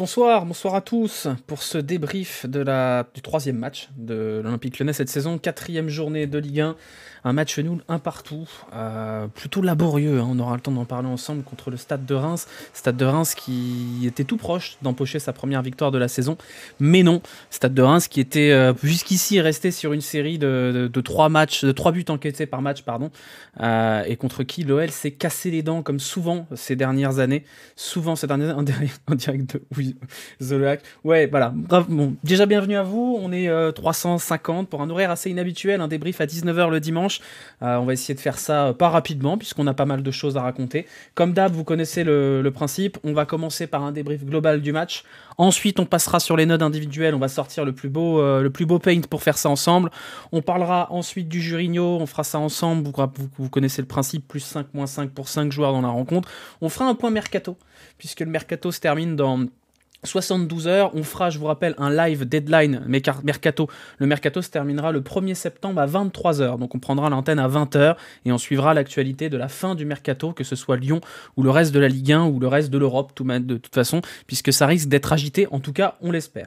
Bonsoir, bonsoir à tous pour ce débrief du troisième match de l'Olympique Lyonnais cette saison, quatrième journée de Ligue 1, un match nul, un partout, plutôt laborieux, hein, on aura le temps d'en parler ensemble contre le Stade de Reims qui était tout proche d'empocher sa première victoire de la saison, mais non, Stade de Reims qui était jusqu'ici resté sur une série de 3 buts encaissés par match, et contre qui l'OL s'est cassé les dents comme souvent ces dernières années, en direct de... Oui, The Hack. Ouais, voilà. Bravo. Bon, déjà bienvenue à vous. On est 350 pour un horaire assez inhabituel, un débrief à 19h le dimanche. On va essayer de faire ça pas rapidement puisqu'on a pas mal de choses à raconter. Comme d'hab, vous connaissez le principe. On va commencer par un débrief global du match. Ensuite, on passera sur les notes individuelles. On va sortir le plus beau paint pour faire ça ensemble. On parlera ensuite du Jurigno. On fera ça ensemble. Vous connaissez le principe. Plus 5, moins 5 pour 5 joueurs dans la rencontre. On fera un point mercato puisque le mercato se termine dans 72 heures, on fera, je vous rappelle, un live deadline mercato. Le mercato se terminera le 1er septembre à 23 heures. Donc on prendra l'antenne à 20 heures et on suivra l'actualité de la fin du mercato, que ce soit Lyon ou le reste de la Ligue 1 ou le reste de l'Europe, de toute façon, puisque ça risque d'être agité, en tout cas, on l'espère.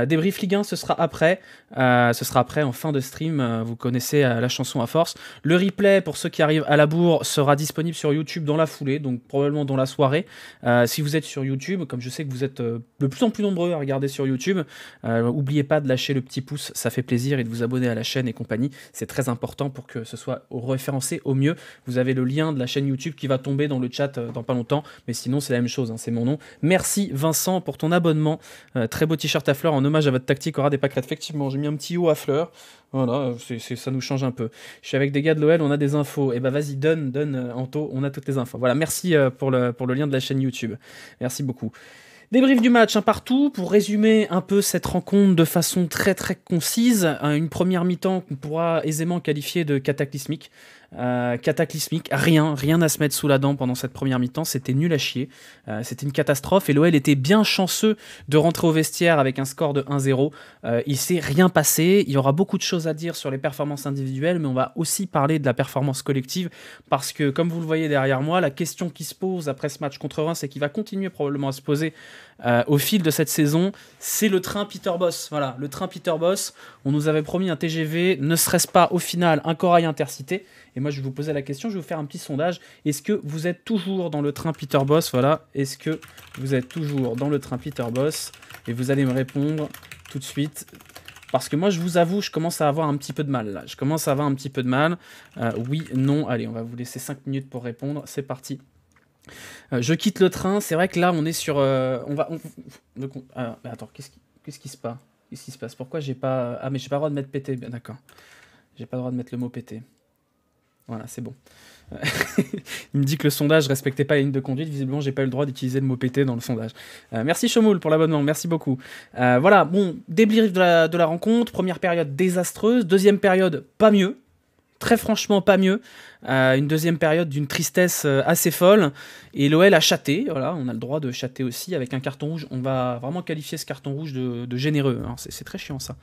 Débrief Ligue 1, ce sera après en fin de stream, vous connaissez la chanson à force. Le replay, pour ceux qui arrivent à la bourre, sera disponible sur YouTube dans la foulée, donc probablement dans la soirée. Si vous êtes sur YouTube, comme je sais que vous êtes de plus en plus nombreux à regarder sur YouTube, n'oubliez pas de lâcher le petit pouce, ça fait plaisir, et de vous abonner à la chaîne et compagnie, c'est très important pour que ce soit référencé au mieux. Vous avez le lien de la chaîne YouTube qui va tomber dans le chat dans pas longtemps, mais sinon c'est la même chose, hein, c'est mon nom. Merci Vincent pour ton abonnement, très beau t-shirt à fleurs en hommage à votre tactique aura des pâquerettes. Effectivement, j'ai mis un petit haut à fleurs, voilà, ça nous change un peu. Je suis avec des gars de l'OL, on a des infos, et bah vas-y, donne Anto, on a toutes les infos. Voilà, merci pour le lien de la chaîne YouTube, merci beaucoup. Débrief du match, un partout, pour résumer un peu cette rencontre de façon très très concise. Une première mi-temps qu'on pourra aisément qualifier de cataclysmique. Rien à se mettre sous la dent pendant cette première mi-temps, c'était nul à chier, c'était une catastrophe et l'OL était bien chanceux de rentrer au vestiaire avec un score de 1-0. Il s'est rien passé, il y aura beaucoup de choses à dire sur les performances individuelles, mais on va aussi parler de la performance collective, parce que comme vous le voyez derrière moi, la question qui se pose après ce match contre Reims et qui va continuer probablement à se poser au fil de cette saison, c'est le train Peter Bosz. Voilà, le train Peter Bosz, on nous avait promis un TGV, ne serait-ce pas au final un corail intercité? Et moi, je vais vous poser la question, je vais vous faire un petit sondage. Est-ce que vous êtes toujours dans le train Peter Bosz? Voilà, est-ce que vous êtes toujours dans le train Peter Bosz? Et vous allez me répondre tout de suite. Parce que moi, je vous avoue, je commence à avoir un petit peu de mal, là. Oui, non. Allez, on va vous laisser 5 minutes pour répondre. C'est parti. Je quitte le train. C'est vrai que là, on est sur... attends, qu'est-ce qui se passe? Qu'est-ce qui se passe? Pourquoi j'ai pas... Ah, mais j'ai pas le droit de mettre pété. Bien, d'accord. J'ai pas le droit de mettre le mot pété. Voilà, c'est bon. Il me dit que le sondage respectait pas la ligne de conduite. Visiblement, j'ai pas eu le droit d'utiliser le mot pété dans le sondage. Merci Chomoul pour l'abonnement, merci beaucoup. Voilà, bon, débrief de la rencontre. Première période désastreuse. Deuxième période, pas mieux. Très franchement, pas mieux. Une deuxième période d'une tristesse assez folle. Et l'OL a chaté. Voilà, on a le droit de chater aussi avec un carton rouge. On va vraiment qualifier ce carton rouge de généreux. Alors, c'est très chiant ça.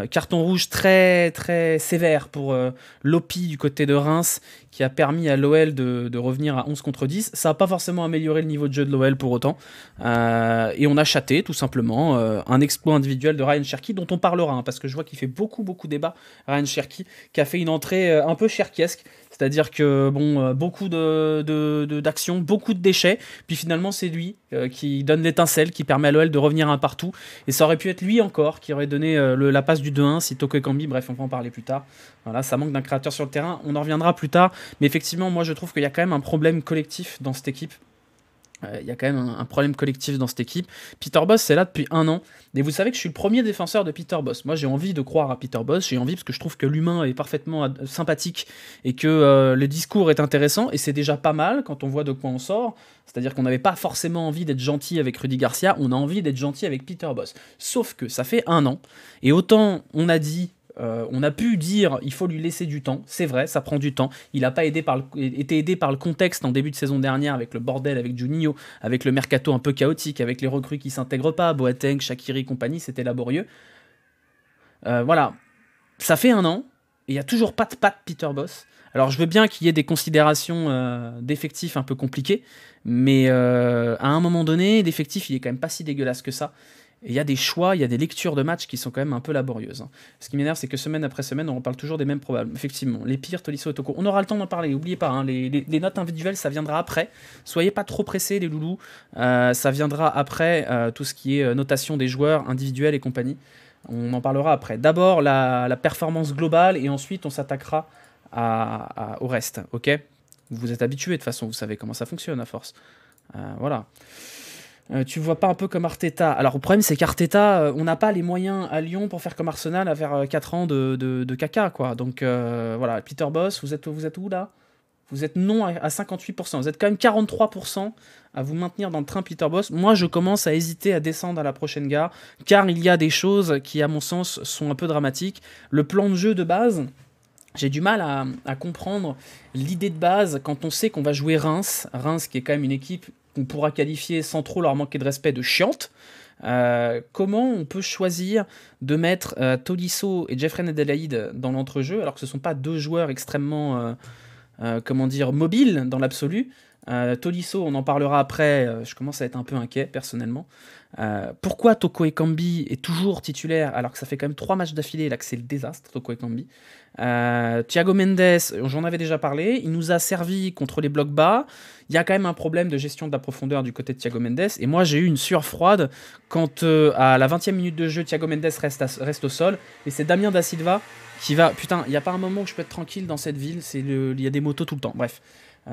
Carton rouge très très sévère pour Lopi du côté de Reims, qui a permis à l'OL de revenir à 11 contre 10. Ça n'a pas forcément amélioré le niveau de jeu de l'OL pour autant. Et on a chaté tout simplement un exploit individuel de Ryan Cherki dont on parlera, hein, parce que je vois qu'il fait beaucoup débat. Ryan Cherki qui a fait une entrée un peu cherkiesque. C'est-à-dire que beaucoup d'actions, beaucoup de déchets, puis finalement c'est lui qui donne l'étincelle, qui permet à l'OL de revenir un partout, et ça aurait pu être lui encore qui aurait donné la passe du 2-1 si Toko Ekambi, bref on va en parler plus tard. Voilà, ça manque d'un créateur sur le terrain, on en reviendra plus tard, mais effectivement moi je trouve qu'il y a quand même un problème collectif dans cette équipe. Il y a quand même un problème collectif dans cette équipe. Peter Bosz, c'est là depuis 1 an. Et vous savez que je suis le premier défenseur de Peter Bosz. Moi, j'ai envie de croire à Peter Bosz. J'ai envie parce que je trouve que l'humain est parfaitement sympathique et que le discours est intéressant. Et c'est déjà pas mal quand on voit de quoi on sort. C'est-à-dire qu'on n'avait pas forcément envie d'être gentil avec Rudy Garcia. On a envie d'être gentil avec Peter Bosz. Sauf que ça fait 1 an. Et autant on a dit... on a pu dire il faut lui laisser du temps, c'est vrai, ça prend du temps. Il n'a pas été aidé par le contexte en début de saison dernière avec le bordel, avec Juninho, avec le mercato un peu chaotique, avec les recrues qui s'intègrent pas, Boateng, Shaqiri, compagnie, c'était laborieux. Voilà, ça fait 1 an, et il n'y a toujours pas de patte Peter Bosz. Alors je veux bien qu'il y ait des considérations d'effectifs un peu compliquées, mais à un moment donné, l'effectif il est quand même pas si dégueulasse que ça. Et il y a des choix, il y a des lectures de matchs qui sont quand même un peu laborieuses. Hein. Ce qui m'énerve, c'est que semaine après semaine, on reparle toujours des mêmes probables. Effectivement, les pires, Tolisso et Toko. On aura le temps d'en parler, n'oubliez pas, hein, les notes individuelles, ça viendra après. Soyez pas trop pressés, les loulous. Ça viendra après tout ce qui est notation des joueurs individuels et compagnie. On en parlera après. D'abord, la performance globale, et ensuite, on s'attaquera au reste, ok? Vous êtes habitués, de toute façon, vous savez comment ça fonctionne à force. Voilà. Tu vois pas un peu comme Arteta. Alors le problème c'est qu'Arteta, on n'a pas les moyens à Lyon pour faire comme Arsenal à faire 4 ans de caca, quoi. Donc voilà, Peter Bosz, vous êtes où là? Vous êtes non à 58%. Vous êtes quand même 43% à vous maintenir dans le train Peter Bosz. Moi je commence à hésiter à descendre à la prochaine gare, car il y a des choses qui à mon sens sont un peu dramatiques. Le plan de jeu de base, j'ai du mal à comprendre l'idée de base quand on sait qu'on va jouer Reims. Reims qui est quand même une équipe qu'on pourra qualifier sans trop leur manquer de respect de chiante. Comment on peut choisir de mettre Tolisso et Jeffrey Adelaide dans l'entrejeu alors que ce ne sont pas deux joueurs extrêmement mobiles dans l'absolu. Tolisso, on en parlera après, je commence à être un peu inquiet personnellement. Pourquoi Toko Ekambi est toujours titulaire alors que ça fait quand même 3 matchs d'affilée là que c'est le désastre, Toko Ekambi. Thiago Mendes, j'en avais déjà parlé, il nous a servi contre les blocs bas. Il y a quand même un problème de gestion de la profondeur du côté de Thiago Mendes, et moi j'ai eu une sueur froide quand à la 20e minute de jeu Thiago Mendes reste au sol, et c'est Damien Da Silva qui va... Putain, il n'y a pas un moment où je peux être tranquille dans cette ville, il y a des motos tout le temps, bref.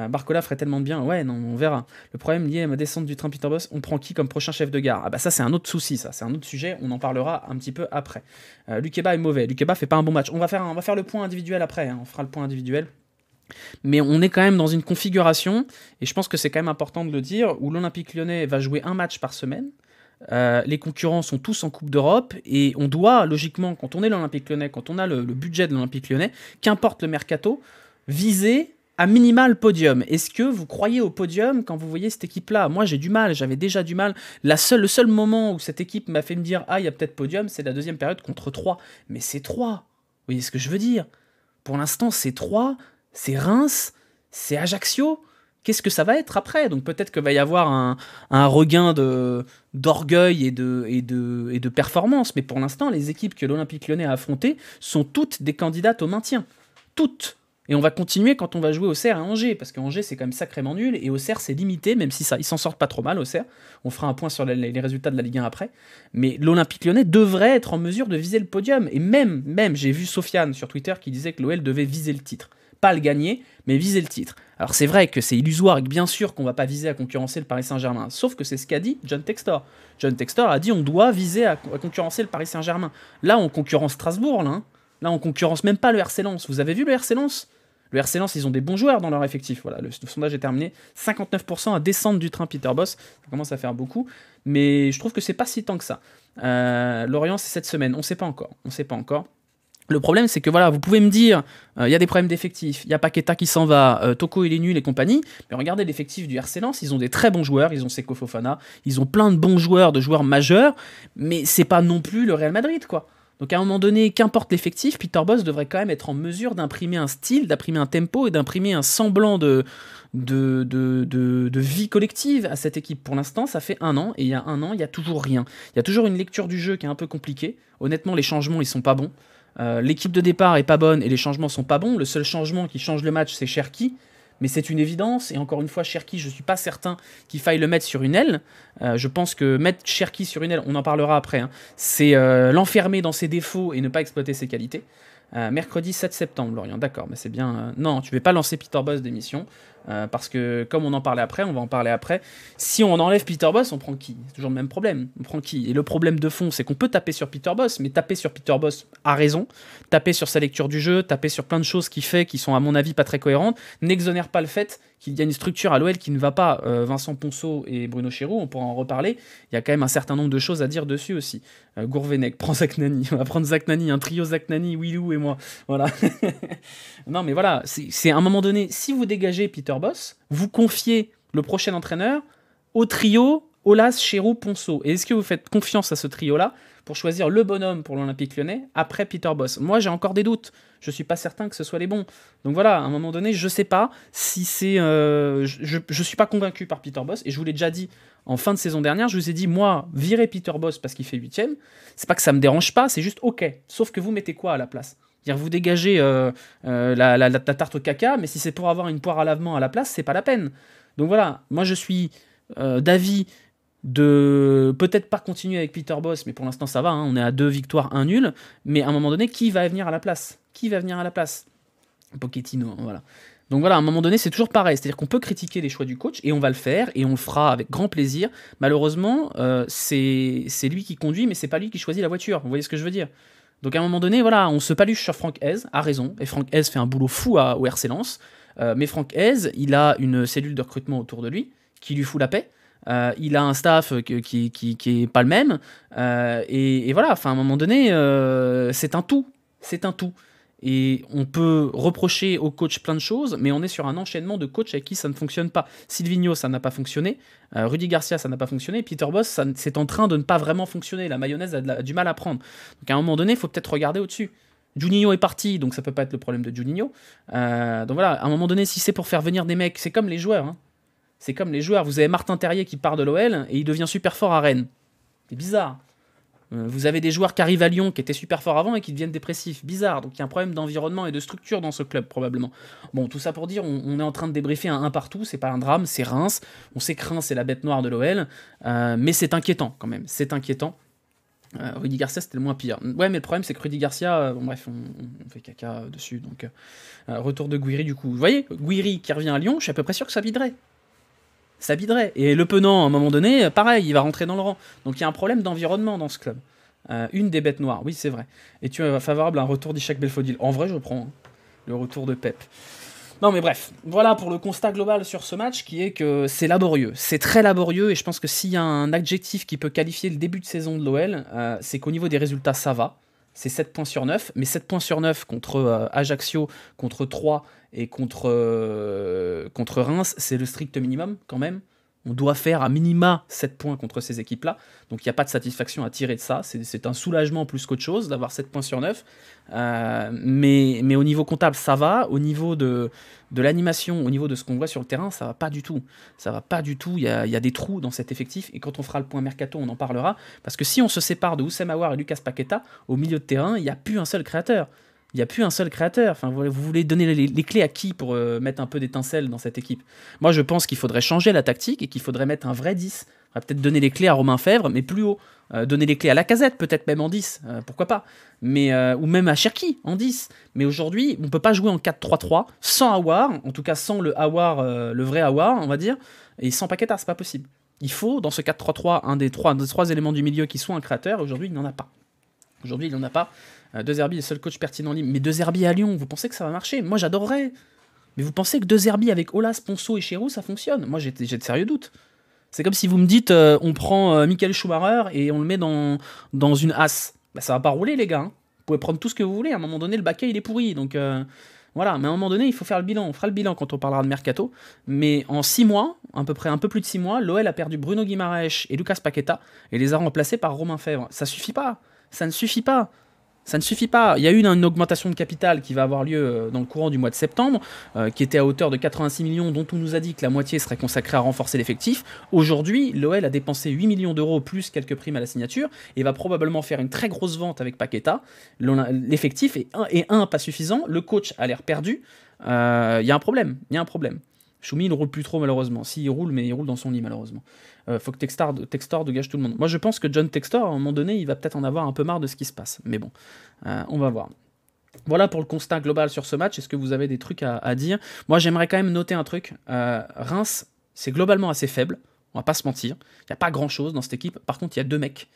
Barcola ferait tellement de bien, ouais, non, on verra. Le problème lié à ma descente du train Peter Bosz, on prend qui comme prochain chef de gare? Ah bah ça c'est un autre souci, ça, c'est un autre sujet, on en parlera un petit peu après. Lukeba est mauvais, Lukeba fait pas un bon match. On va faire le point individuel après, hein, on fera le point individuel. Mais on est quand même dans une configuration, et je pense que c'est quand même important de le dire, où l'Olympique Lyonnais va jouer un match par semaine. Les concurrents sont tous en Coupe d'Europe, et on doit, logiquement, quand on est l'Olympique Lyonnais, quand on a le budget de l'Olympique Lyonnais, qu'importe le mercato, viser à minimal podium. Est-ce que vous croyez au podium quand vous voyez cette équipe-là? Moi, j'ai du mal, j'avais déjà du mal. Le seul moment où cette équipe m'a fait me dire « Ah, il y a peut-être podium », c'est la deuxième période contre 3. Mais c'est 3. Vous voyez ce que je veux dire? Pour l'instant, c'est 3, c'est Reims, c'est Ajaccio. Qu'est-ce que ça va être après? Donc peut-être qu'il va y avoir un regain d'orgueil et de performance. Mais pour l'instant, les équipes que l'Olympique Lyonnais a affrontées sont toutes des candidates au maintien. Toutes. Et on va continuer quand on va jouer Auxerre à Angers, parce qu'Angers c'est quand même sacrément nul, et Auxerre c'est limité, même si ça, ils s'en sortent pas trop mal, Auxerre. On fera un point sur les résultats de la Ligue 1 après. Mais l'Olympique Lyonnais devrait être en mesure de viser le podium. Et même j'ai vu Sofiane sur Twitter qui disait que l'OL devait viser le titre. Pas le gagner, mais viser le titre. Alors c'est vrai que c'est illusoire et que bien sûr qu'on va pas viser à concurrencer le Paris Saint-Germain, sauf que c'est ce qu'a dit John Textor. John Textor a dit on doit viser à concurrencer le Paris Saint-Germain. Là on concurrence Strasbourg, là. Hein. Là on concurrence même pas le RC Lens. Vous avez vu le RC Lens? Le RC Lens, ils ont des bons joueurs dans leur effectif. Voilà, le sondage est terminé. 59% à descendre du train Peter Bosz. Ça commence à faire beaucoup. Mais je trouve que c'est pas si tant que ça. Lorient, c'est cette semaine. On sait pas encore. On sait pas encore. Le problème, c'est que voilà, vous pouvez me dire, il y a des problèmes d'effectifs, il y a Paqueta qui s'en va, Toko il est nul et compagnie, mais regardez l'effectif du RC Lens, ils ont des très bons joueurs, ils ont Seko Fofana, ils ont plein de bons joueurs, de joueurs majeurs, mais c'est pas non plus le Real Madrid, quoi. Donc à un moment donné, qu'importe l'effectif, Peter Bosz devrait quand même être en mesure d'imprimer un style, d'imprimer un tempo et d'imprimer un semblant de vie collective à cette équipe. Pour l'instant, ça fait 1 an, et il y a 1 an, il y a toujours rien. Il y a toujours une lecture du jeu qui est un peu compliquée. Honnêtement, les changements, ils sont pas bons. L'équipe de départ est pas bonne et les changements sont pas bons. Le seul changement qui change le match, c'est Cherki. Mais c'est une évidence, et encore une fois, Cherki, je ne suis pas certain qu'il faille le mettre sur une aile. Je pense que mettre Cherki sur une aile, on en parlera après, hein, c'est l'enfermer dans ses défauts et ne pas exploiter ses qualités. Mercredi 7 septembre, Lorient, d'accord, mais c'est bien... non, tu ne vais pas lancer Peter Bosz d'émission, parce que, comme on en parlait après, on va en parler après, si on enlève Peter Bosz, on prend qui? C'est toujours le même problème, on prend qui? Et le problème de fond, c'est qu'on peut taper sur Peter Bosz, mais taper sur Peter Bosz a raison, taper sur sa lecture du jeu, taper sur plein de choses qu'il fait, qui sont à mon avis pas très cohérentes, n'exonère pas le fait qu'il y a une structure à l'OL qui ne va pas. Vincent Ponceau et Bruno Chéroux, on pourra en reparler, il y a quand même un certain nombre de choses à dire dessus aussi. Gourvenec, prends Zach Nani, on va prendre Zach Nani, un trio Zach Nani, Willou et moi, voilà. Non mais voilà, c'est à un moment donné, si vous dégagez Peter Bosz, vous confiez le prochain entraîneur au trio Aulas, Chérou, Ponceau. Et est-ce que vous faites confiance à ce trio-là pour choisir le bonhomme pour l'Olympique Lyonnais après Peter Bosz? Moi, j'ai encore des doutes. Je suis pas certain que ce soit les bons. Donc voilà, à un moment donné, je sais pas si c'est... je suis pas convaincu par Peter Bosz, et je vous l'ai déjà dit en fin de saison dernière, je vous ai dit, moi, virer Peter Bosz parce qu'il fait 8ème, c'est pas que ça me dérange pas, c'est juste ok. Sauf que vous mettez quoi à la place? C'est-à-dire, vous dégagez la tarte au caca, mais si c'est pour avoir une poire à lavement à la place, c'est pas la peine. Donc voilà, moi je suis d'avis de peut-être pas continuer avec Peter Bosz, mais pour l'instant ça va, hein, on est à 2 victoires, 1 nul, mais à un moment donné, qui va venir à la place? Qui va venir à la place? Pochettino, hein, voilà. Donc voilà, à un moment donné, c'est toujours pareil, c'est-à-dire qu'on peut critiquer les choix du coach, et on va le faire, et on le fera avec grand plaisir. Malheureusement, c'est lui qui conduit, mais c'est pas lui qui choisit la voiture, vous voyez ce que je veux dire? Donc à un moment donné, voilà, on se paluche sur Franck Hez, a raison, et Franck Hez fait un boulot fou au RC Lens, mais Franck Hez, il a une cellule de recrutement autour de lui, qui lui fout la paix. Il a un staff qui est pas le même, et voilà, enfin à un moment donné, c'est un tout, et on peut reprocher au coach plein de choses, mais on est sur un enchaînement de coachs avec qui ça ne fonctionne pas. Silvino, ça n'a pas fonctionné, Rudy Garcia, ça n'a pas fonctionné, Peter Bosz, c'est en train de ne pas vraiment fonctionner, la mayonnaise a du mal à prendre. Donc à un moment donné, il faut peut-être regarder au-dessus. Juninho est parti, donc ça peut pas être le problème de Juninho. Donc voilà, à un moment donné, si c'est pour faire venir des mecs, c'est comme les joueurs, hein. C'est comme les joueurs. Vous avez Martin Terrier qui part de l'OL et il devient super fort à Rennes. C'est bizarre. Vous avez des joueurs qui arrivent à Lyon qui étaient super forts avant et qui deviennent dépressifs. Bizarre. Donc il y a un problème d'environnement et de structure dans ce club probablement. Bon, tout ça pour dire, on est en train de débriefer un partout. C'est pas un drame, c'est Reims. On sait que Reims c'est la bête noire de l'OL, mais c'est inquiétant quand même. C'est inquiétant. Rudy Garcia c'était le moins pire. Ouais, mais le problème c'est que Rudy Garcia, bon, bref, on fait caca dessus. Donc retour de Gouiri du coup. Vous voyez, Gouiri qui revient à Lyon, je suis à peu près sûr que ça viderait. Ça biderait. Et Le Penant, à un moment donné, pareil, il va rentrer dans le rang. Donc il y a un problème d'environnement dans ce club. Une des bêtes noires, oui, c'est vrai. Et tu es favorable à un retour d'Ishak Belfodil. En vrai, je prends hein, le retour de Pep. Non, mais bref, voilà pour le constat global sur ce match qui est que c'est laborieux. C'est très laborieux, et je pense que s'il y a un adjectif qui peut qualifier le début de saison de l'OL, c'est qu'au niveau des résultats, ça va. C'est 7 points sur 9, mais 7 points sur 9 contre Ajaccio, contre 3 et contre Reims, c'est le strict minimum quand même. On doit faire à minima 7 points contre ces équipes-là. Donc il n'y a pas de satisfaction à tirer de ça. C'est un soulagement plus qu'autre chose d'avoir 7 points sur 9. Mais au niveau comptable, ça va. Au niveau de l'animation, au niveau de ce qu'on voit sur le terrain, ça va pas du tout. Ça va pas du tout. Il y a des trous dans cet effectif. Et quand on fera le point mercato, on en parlera. Parce que si on se sépare de Houssem Aouar et Lucas Paqueta, au milieu de terrain, il n'y a plus un seul créateur. Il n'y a plus un seul créateur. Enfin, vous voulez donner les clés à qui pour mettre un peu d'étincelle dans cette équipe? Moi, je pense qu'il faudrait changer la tactique et qu'il faudrait mettre un vrai 10. On va peut-être donner les clés à Romain Fèvre, mais plus haut. Donner les clés à Lacazette, peut-être même en 10. Pourquoi pas, mais, ou même à Cherki en 10. Mais aujourd'hui, on ne peut pas jouer en 4-3-3 sans Aouar, en tout cas sans le Aouar, le vrai Aouar, on va dire, et sans Paqueta, c'est pas possible. Il faut, dans ce 4-3-3, un des trois éléments du milieu qui soit un créateur. Aujourd'hui, il n'en a pas. Aujourd'hui, il n'en a pas. De Zerbi est le seul coach pertinent en ligne. Mais De Zerbi à Lyon, vous pensez que ça va marcher? Moi, j'adorerais. Mais vous pensez que De Zerbi avec Aulas, Ponceau et Chérou, ça fonctionne? Moi, j'ai de sérieux doutes. C'est comme si vous me dites, on prend Michael Schumacher et on le met dans une as. Bah, ça va pas rouler, les gars. Hein. Vous pouvez prendre tout ce que vous voulez. À un moment donné, le baquet, il est pourri. Donc, voilà. Mais à un moment donné, il faut faire le bilan. On fera le bilan quand on parlera de Mercato. Mais en 6 mois, à peu près un peu plus de 6 mois, l'OL a perdu Bruno Guimaraes et Lucas Paqueta et les a remplacés par Romain Fèvre. Ça suffit pas. Ça ne suffit pas. Ça ne suffit pas. Il y a eu une augmentation de capital qui va avoir lieu dans le courant du mois de septembre, qui était à hauteur de 86 millions, dont on nous a dit que la moitié serait consacrée à renforcer l'effectif. Aujourd'hui, l'OL a dépensé 8 millions d'euros plus quelques primes à la signature et va probablement faire une très grosse vente avec Paqueta. L'effectif est pas suffisant. Le coach a l'air perdu. Il y a un problème. Choumi, il ne roule plus trop malheureusement. Si, il roule, mais il roule dans son lit malheureusement. Faut que Textor dégage tout le monde. Moi, je pense que John Textor, à un moment donné, il va peut-être en avoir un peu marre de ce qui se passe. Mais bon, on va voir. Voilà pour le constat global sur ce match. Est-ce que vous avez des trucs à dire? Moi, j'aimerais quand même noter un truc. Reims, c'est globalement assez faible. On va pas se mentir. Il n'y a pas grand-chose dans cette équipe. Par contre, il y a 2 mecs.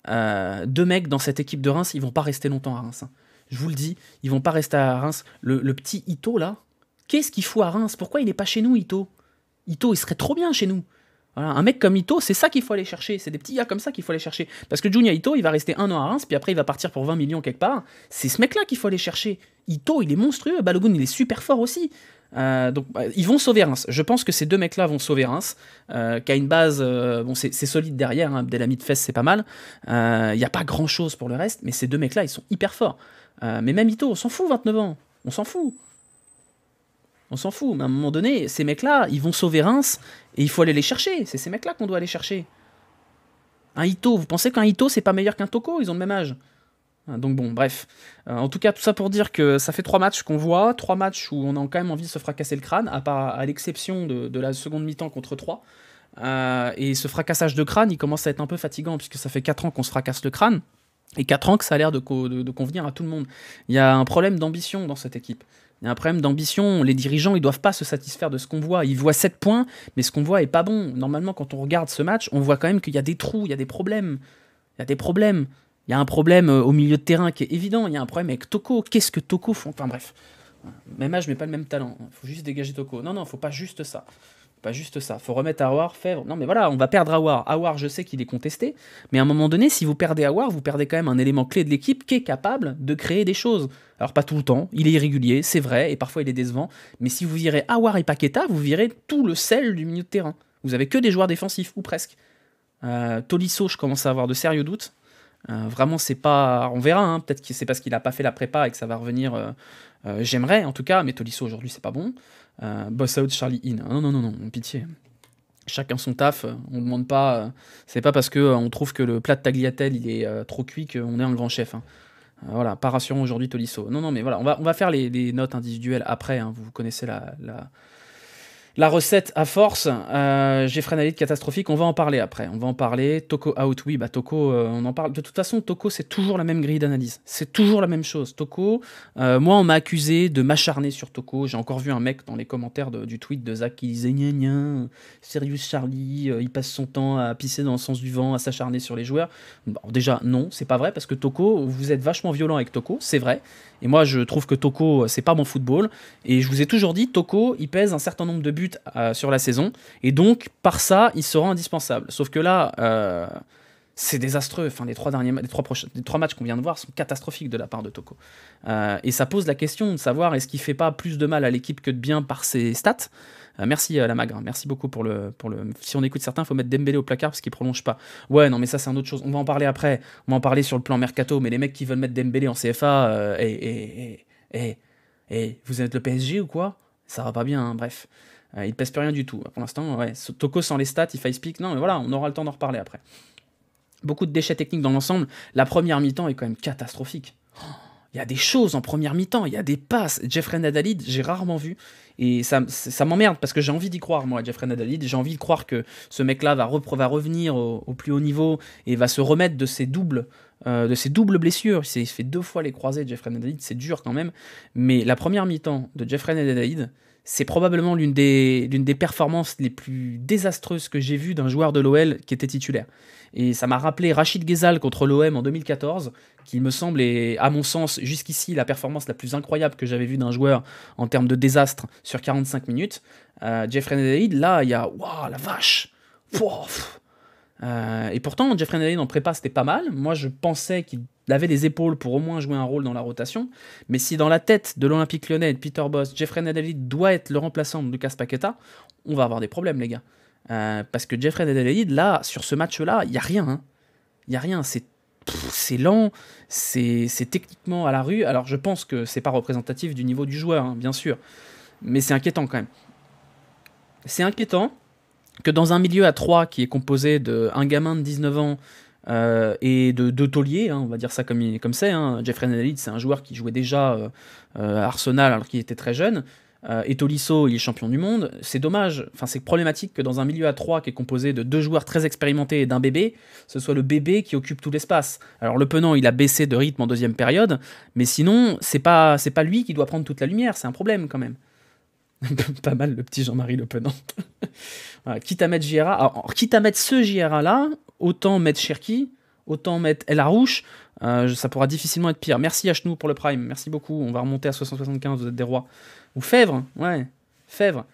2 mecs dans cette équipe de Reims, ils vont pas rester longtemps à Reims. Hein. Je vous le dis, ils vont pas rester à Reims. Le petit Ito, là, qu'est-ce qu'il fout à Reims? Pourquoi il n'est pas chez nous, Ito? Ito, il serait trop bien chez nous. Voilà, un mec comme Ito, c'est ça qu'il faut aller chercher. C'est des petits gars comme ça qu'il faut aller chercher. Parce que Junya Ito, il va rester 1 an à Reims, puis après il va partir pour 20 millions quelque part. C'est ce mec-là qu'il faut aller chercher. Ito, il est monstrueux. Balogun, il est super fort aussi. Donc, ils vont sauver Reims. Je pense que ces deux mecs-là vont sauver Reims, qui a une base, bon, c'est solide derrière, hein. Abdelhamid Fès, c'est pas mal. Il n'y a pas grand-chose pour le reste, mais ces deux mecs-là, ils sont hyper forts. Mais même Ito, on s'en fout, 29 ans. On s'en fout. On s'en fout. Mais à un moment donné, ces mecs-là, ils vont sauver Reims, et il faut aller les chercher. C'est ces mecs-là qu'on doit aller chercher. Un Ito, vous pensez qu'un Ito, c'est pas meilleur qu'un Toko? Ils ont le même âge. Donc bon, bref. En tout cas, tout ça pour dire que ça fait 3 matchs qu'on voit, 3 matchs où on a quand même envie de se fracasser le crâne, à l'exception de la seconde mi-temps contre 3. Et ce fracassage de crâne, il commence à être un peu fatigant, puisque ça fait 4 ans qu'on se fracasse le crâne, et 4 ans que ça a l'air de convenir à tout le monde. Il y a un problème d'ambition dans cette équipe. Il y a un problème d'ambition, les dirigeants ils doivent pas se satisfaire de ce qu'on voit. Ils voient 7 points, mais ce qu'on voit est pas bon. Normalement, quand on regarde ce match, on voit quand même qu'il y a des trous, il y a des problèmes. Il y a des problèmes. Il y a un problème au milieu de terrain qui est évident. Il y a un problème avec Toko. Qu'est-ce que Toko font? Enfin bref. Même âge, mais pas le même talent. Il faut juste dégager Toko. Non, faut pas juste ça. Pas juste ça. Faut remettre Aouar, Fèvre. Non, mais voilà, on va perdre Aouar. Aouar, je sais qu'il est contesté. Mais à un moment donné, si vous perdez Aouar, vous perdez quand même un élément clé de l'équipe qui est capable de créer des choses. Alors, pas tout le temps. Il est irrégulier, c'est vrai. Et parfois, il est décevant. Mais si vous virez Aouar et Paqueta, vous virez tout le sel du milieu de terrain. Vous avez que des joueurs défensifs, ou presque. Tolisso, je commence à avoir de sérieux doutes. Vraiment, c'est pas. On verra, hein. Peut-être que c'est parce qu'il a pas fait la prépa et que ça va revenir. J'aimerais en tout cas, mais Tolisso aujourd'hui, c'est pas bon. Boss out, Charlie In. Non, pitié. Chacun son taf. On demande pas. C'est pas parce que on trouve que le plat de tagliatelle il est trop cuit qu'on est un grand chef. Hein. Voilà, pas rassurant aujourd'hui, Tolisso. Non, mais voilà, on va faire les notes individuelles après. Hein. Vous connaissez la recette à force. Jeffrey Nalid catastrophique, on va en parler après. On va en parler. Toko out, oui, Toko, on en parle. De toute façon, Toko, c'est toujours la même grille d'analyse. C'est toujours la même chose. Toko, moi, on m'a accusé de m'acharner sur Toko. J'ai encore vu un mec dans les commentaires du tweet de Zach qui disait gna gna, Serious Charlie, il passe son temps à pisser dans le sens du vent, à s'acharner sur les joueurs. Bon, déjà, non, c'est pas vrai parce que Toko, vous êtes vachement violent avec Toko, c'est vrai. Et moi, je trouve que Toko, c'est pas mon football. Et je vous ai toujours dit, Toko, il pèse un certain nombre de buts sur la saison. Et donc, par ça, il sera indispensable. Sauf que là, c'est désastreux. Enfin, les 3 matchs qu'on vient de voir sont catastrophiques de la part de Toko. Et ça pose la question de savoir est-ce qu'il fait pas plus de mal à l'équipe que de bien par ses stats. Merci la Magre, merci beaucoup pour le. Si on écoute certains, il faut mettre Dembélé au placard parce qu'il prolonge pas. Ouais, non, mais ça c'est une autre chose. On va en parler après. On va en parler sur le plan mercato. Mais les mecs qui veulent mettre Dembélé en CFA, vous êtes le PSG ou quoi? Ça va pas bien, hein, bref. Il pèse plus rien du tout. Pour l'instant, ouais. Toko sans les stats, il face pick. Non, mais voilà, on aura le temps d'en reparler après. Beaucoup de déchets techniques dans l'ensemble. La première mi-temps est quand même catastrophique. Il y a des choses en première mi-temps, il y a des passes. Jeffrey Nadalid, j'ai rarement vu. Et ça m'emmerde parce que j'ai envie d'y croire, moi, Jeffrey Nadalid. J'ai envie de croire que ce mec-là va revenir au plus haut niveau et va se remettre de ses doubles blessures. Il s'est fait 2 fois les croisés, Jeffrey Nadalid, c'est dur quand même. Mais la première mi-temps de Jeffrey Nadalid, c'est probablement l'une des performances les plus désastreuses que j'ai vues d'un joueur de l'OL qui était titulaire. Et ça m'a rappelé Rachid Ghezal contre l'OM en 2014, qui me semble est, à mon sens, jusqu'ici, la performance la plus incroyable que j'avais vue d'un joueur en termes de désastre sur 45 minutes. Jeffrey Nadalid, là, il y a... Waouh, la vache. Et pourtant, Jeffrey Nadalid en prépa, c'était pas mal. Moi, je pensais qu'il avait les épaules pour au moins jouer un rôle dans la rotation. Mais si dans la tête de l'Olympique Lyonnais et de Peter Bosz, Jeffrey Nadalid doit être le remplaçant de Lucas Paqueta, on va avoir des problèmes, les gars. Parce que Jeffrey Nadalid, là, sur ce match-là, il n'y a rien. Hein. Il n'y a rien. C'est lent, c'est techniquement à la rue. Alors, je pense que c'est pas représentatif du niveau du joueur, hein, bien sûr. Mais c'est inquiétant quand même. C'est inquiétant que dans un milieu à 3 qui est composé d'un gamin de 19 ans et de 2 tauliers, hein, on va dire ça comme c'est. Hein. Jeffrey Nadalid, c'est un joueur qui jouait déjà à Arsenal alors qu'il était très jeune. Et Tolisso, il est champion du monde. C'est dommage, enfin c'est problématique que dans un milieu à 3 qui est composé de 2 joueurs très expérimentés et d'un bébé, ce soit le bébé qui occupe tout l'espace. Alors Le Penant, il a baissé de rythme en deuxième période, mais sinon, c'est pas lui qui doit prendre toute la lumière, c'est un problème quand même. Pas mal le petit Jean-Marie Le Penant. Voilà, quitte à mettre JRA, alors, quitte à mettre ce JRA là, autant mettre Cherki, autant mettre El Harouche, ça pourra difficilement être pire. Merci Achnou pour le Prime, merci beaucoup, on va remonter à 675, vous êtes des rois. Ou Fèvre, ouais, Fèvre.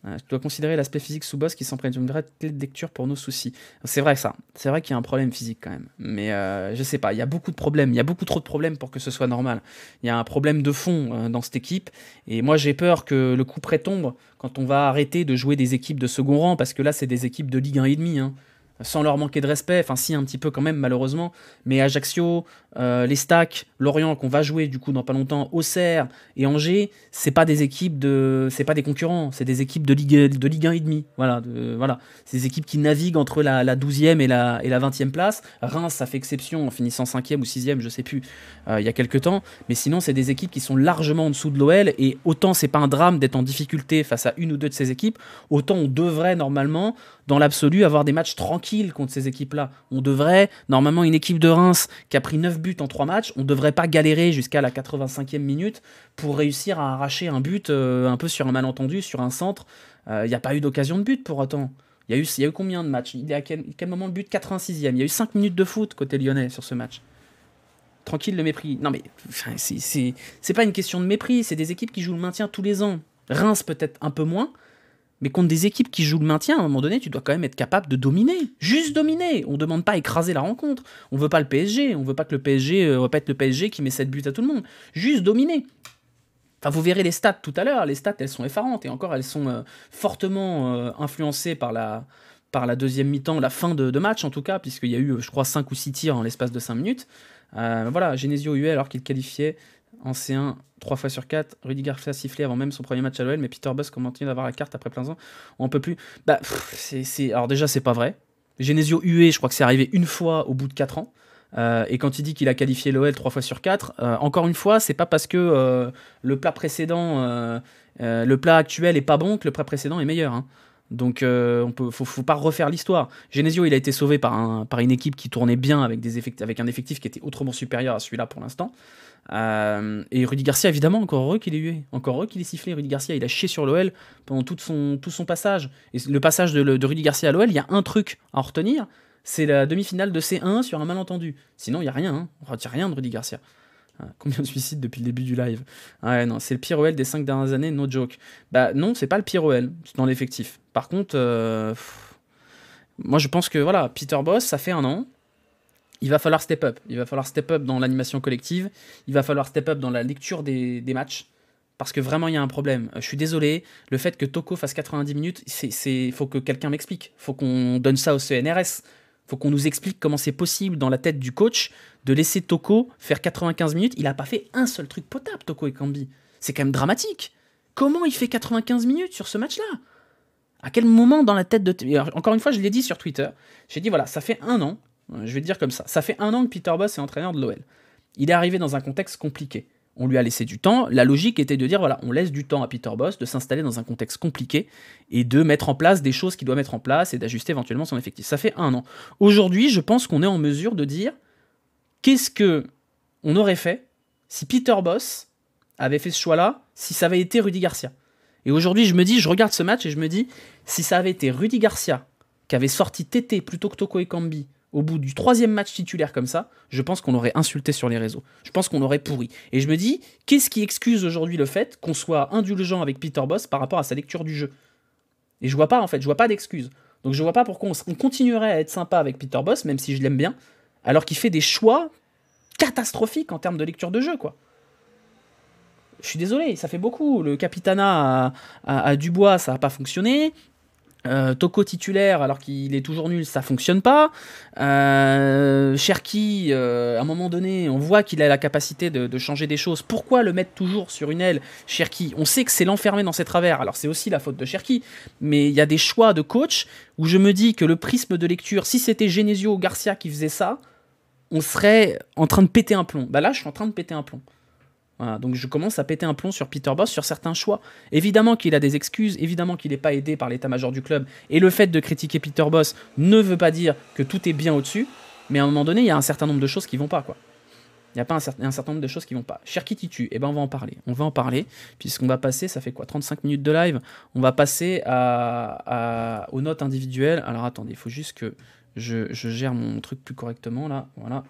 Tu dois considérer l'aspect physique sous boss qui s'en prenne une vraie clé de lecture pour nos soucis. C'est vrai ça, c'est vrai qu'il y a un problème physique quand même. Mais je sais pas, il y a beaucoup de problèmes, il y a beaucoup trop de problèmes pour que ce soit normal. Il y a un problème de fond dans cette équipe, et moi j'ai peur que le coup près tombe quand on va arrêter de jouer des équipes de second rang, parce que là c'est des équipes de Ligue 1,5, hein. Sans leur manquer de respect, enfin si un petit peu quand même malheureusement, mais Ajaccio, les Stacks, Lorient qu'on va jouer du coup dans pas longtemps, Auxerre et Angers, c'est pas des équipes c'est pas des concurrents, c'est des équipes de Ligue 1,5. Voilà, voilà. C'est des équipes qui naviguent entre la 12e et la 20e place. Reims, ça fait exception en finissant 5e ou 6e, je sais plus, il y a quelques temps, mais sinon c'est des équipes qui sont largement en dessous de l'OL, et autant c'est pas un drame d'être en difficulté face à une ou deux de ces équipes, autant on devrait normalement dans l'absolu, avoir des matchs tranquilles contre ces équipes-là. On devrait, normalement, une équipe de Reims qui a pris 9 buts en 3 matchs, on ne devrait pas galérer jusqu'à la 85e minute pour réussir à arracher un but un peu sur un malentendu, sur un centre. Il n'y a pas eu d'occasion de but pour autant. Il y a eu combien de matchs? Il est à quel moment le but? 86e. Il y a eu 5 minutes de foot côté lyonnais sur ce match. Tranquille, le mépris. Non mais, c'est pas une question de mépris, c'est des équipes qui jouent le maintien tous les ans. Reims peut-être un peu moins, mais contre des équipes qui jouent le maintien, à un moment donné, tu dois quand même être capable de dominer. Juste dominer. On ne demande pas écraser la rencontre. On ne veut pas le PSG. On ne veut pas que le PSG répète le PSG qui met 7 buts à tout le monde. Juste dominer. Enfin, vous verrez les stats tout à l'heure. Les stats, elles sont effarantes. Et encore, elles sont fortement influencées par la deuxième mi-temps, la fin de match en tout cas, puisqu'il y a eu, je crois, 5 ou 6 tirs en l'espace de 5 minutes. Voilà, Genesio Huet, alors qu'il qualifiait en C1 3 fois sur 4, Rudy Garcia sifflé avant même son premier match à l'OL, mais Peter Bosz continue d'avoir la carte après plein ans. On peut plus. Bah, alors déjà, c'est pas vrai. Genesio Huet, je crois que c'est arrivé une fois au bout de 4 ans. Et quand il dit qu'il a qualifié l'OL 3 fois sur 4, encore une fois, c'est pas parce que le plat précédent, le plat actuel est pas bon que le plat précédent est meilleur, hein. Donc faut pas refaire l'histoire. Genesio, il a été sauvé par une équipe qui tournait bien avec un effectif qui était autrement supérieur à celui-là pour l'instant. Et Rudy Garcia, évidemment, encore heureux qu'il ait eu. Encore heureux qu'il ait sifflé. Rudy Garcia, il a chié sur l'OL pendant tout son passage. Et le passage de Rudy Garcia à l'OL, il y a un truc à en retenir, c'est la demi-finale de C1 sur un malentendu. Sinon, il n'y a rien, hein. On ne retire rien de Rudy Garcia. Combien de suicides depuis le début du live? Ouais, non, c'est le pire OL des 5 dernières années, no joke. Bah non, c'est pas le pire OL dans l'effectif. Par contre, moi je pense que voilà, Peter Bosz, ça fait 1 an. Il va falloir step up. Il va falloir step up dans l'animation collective. Il va falloir step up dans la lecture des matchs. Parce que vraiment, il y a un problème. Je suis désolé. Le fait que Toko fasse 90 minutes, faut que quelqu'un m'explique. Faut qu'on donne ça au CNRS. Faut qu'on nous explique comment c'est possible dans la tête du coach de laisser Toko faire 95 minutes. Il n'a pas fait un seul truc potable, Toko Ekambi. C'est quand même dramatique. Comment il fait 95 minutes sur ce match-là? À quel moment dans la tête de... Encore une fois, je l'ai dit sur Twitter. J'ai dit, voilà, ça fait 1 an. Je vais te dire comme ça. Ça fait 1 an que Peter Bosz est entraîneur de l'OL. Il est arrivé dans un contexte compliqué. On lui a laissé du temps. La logique était de dire, voilà, on laisse du temps à Peter Bosz de s'installer dans un contexte compliqué et de mettre en place des choses qu'il doit mettre en place et d'ajuster éventuellement son effectif. Ça fait 1 an. Aujourd'hui, je pense qu'on est en mesure de dire qu'est-ce que on aurait fait si Peter Bosz avait fait ce choix-là, si ça avait été Rudy Garcia. Et aujourd'hui, je regarde ce match et je me dis, si ça avait été Rudy Garcia qui avait sorti Tété plutôt que Toko Ekambi au bout du 3e match titulaire comme ça, je pense qu'on l'aurait insulté sur les réseaux. Je pense qu'on l'aurait pourri. Et je me dis, qu'est-ce qui excuse aujourd'hui le fait qu'on soit indulgent avec Peter Bosz par rapport à sa lecture du jeu? Et je vois pas, en fait, je vois pas d'excuse. Donc je vois pas pourquoi on continuerait à être sympa avec Peter Bosz, même si je l'aime bien, alors qu'il fait des choix catastrophiques en termes de lecture de jeu, quoi. Je suis désolé, ça fait beaucoup. Le Capitana à Dubois, ça n'a pas fonctionné. Toko titulaire alors qu'il est toujours nul, ça fonctionne pas. Cherki, à un moment donné, on voit qu'il a la capacité de changer des choses. Pourquoi le mettre toujours sur une aile, Cherki? On sait que c'est l'enfermer dans ses travers. Alors c'est aussi la faute de Cherki, mais il y a des choix de coach où je me dis que le prisme de lecture, si c'était Genesio ou Garcia qui faisait ça, on serait en train de péter un plomb. Bah là, je suis en train de péter un plomb. Voilà, donc je commence à péter un plomb sur Peter Bosz sur certains choix. Évidemment qu'il a des excuses, évidemment qu'il n'est pas aidé par l'état-major du club, et le fait de critiquer Peter Bosz ne veut pas dire que tout est bien au-dessus, mais à un moment donné, il y a un certain nombre de choses qui vont pas, quoi. Il y a pas un certain nombre de choses qui vont pas. Cherki Titu, eh ben on va en parler. On va en parler, puisqu'on va passer, ça fait quoi, 35 minutes de live, on va passer aux notes individuelles. Alors attendez, il faut juste que je gère mon truc plus correctement, là, voilà.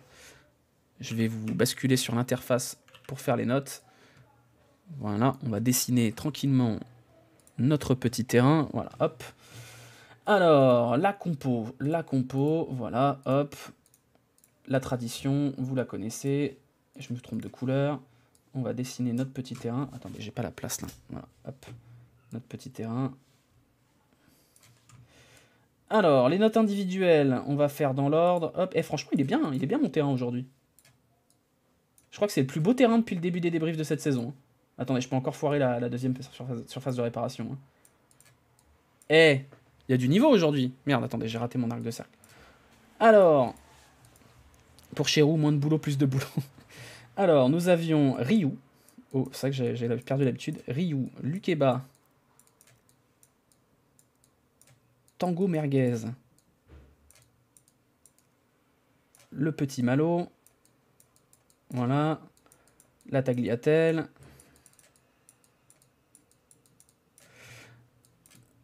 Je vais vous basculer sur l'interface pour faire les notes. Voilà, on va dessiner tranquillement notre petit terrain. Voilà, hop. Alors, la compo, voilà, hop. La tradition, vous la connaissez. Je me trompe de couleur. On va dessiner notre petit terrain. Attendez, j'ai pas la place là. Voilà, hop. Notre petit terrain. Alors, les notes individuelles, on va faire dans l'ordre. Hop, et franchement, il est bien mon terrain aujourd'hui. Je crois que c'est le plus beau terrain depuis le début des débriefs de cette saison. Attendez, je peux encore foirer la deuxième surface de réparation. Eh, il y a du niveau aujourd'hui. Merde, attendez, j'ai raté mon arc de cercle. Alors, pour Chéroux, moins de boulot, plus de boulot. Alors, nous avions Ryu. Oh, c'est vrai que j'ai perdu l'habitude. Ryu, Lukeba, Tango Merguez, le petit Malo. Voilà. La Tagliatelle.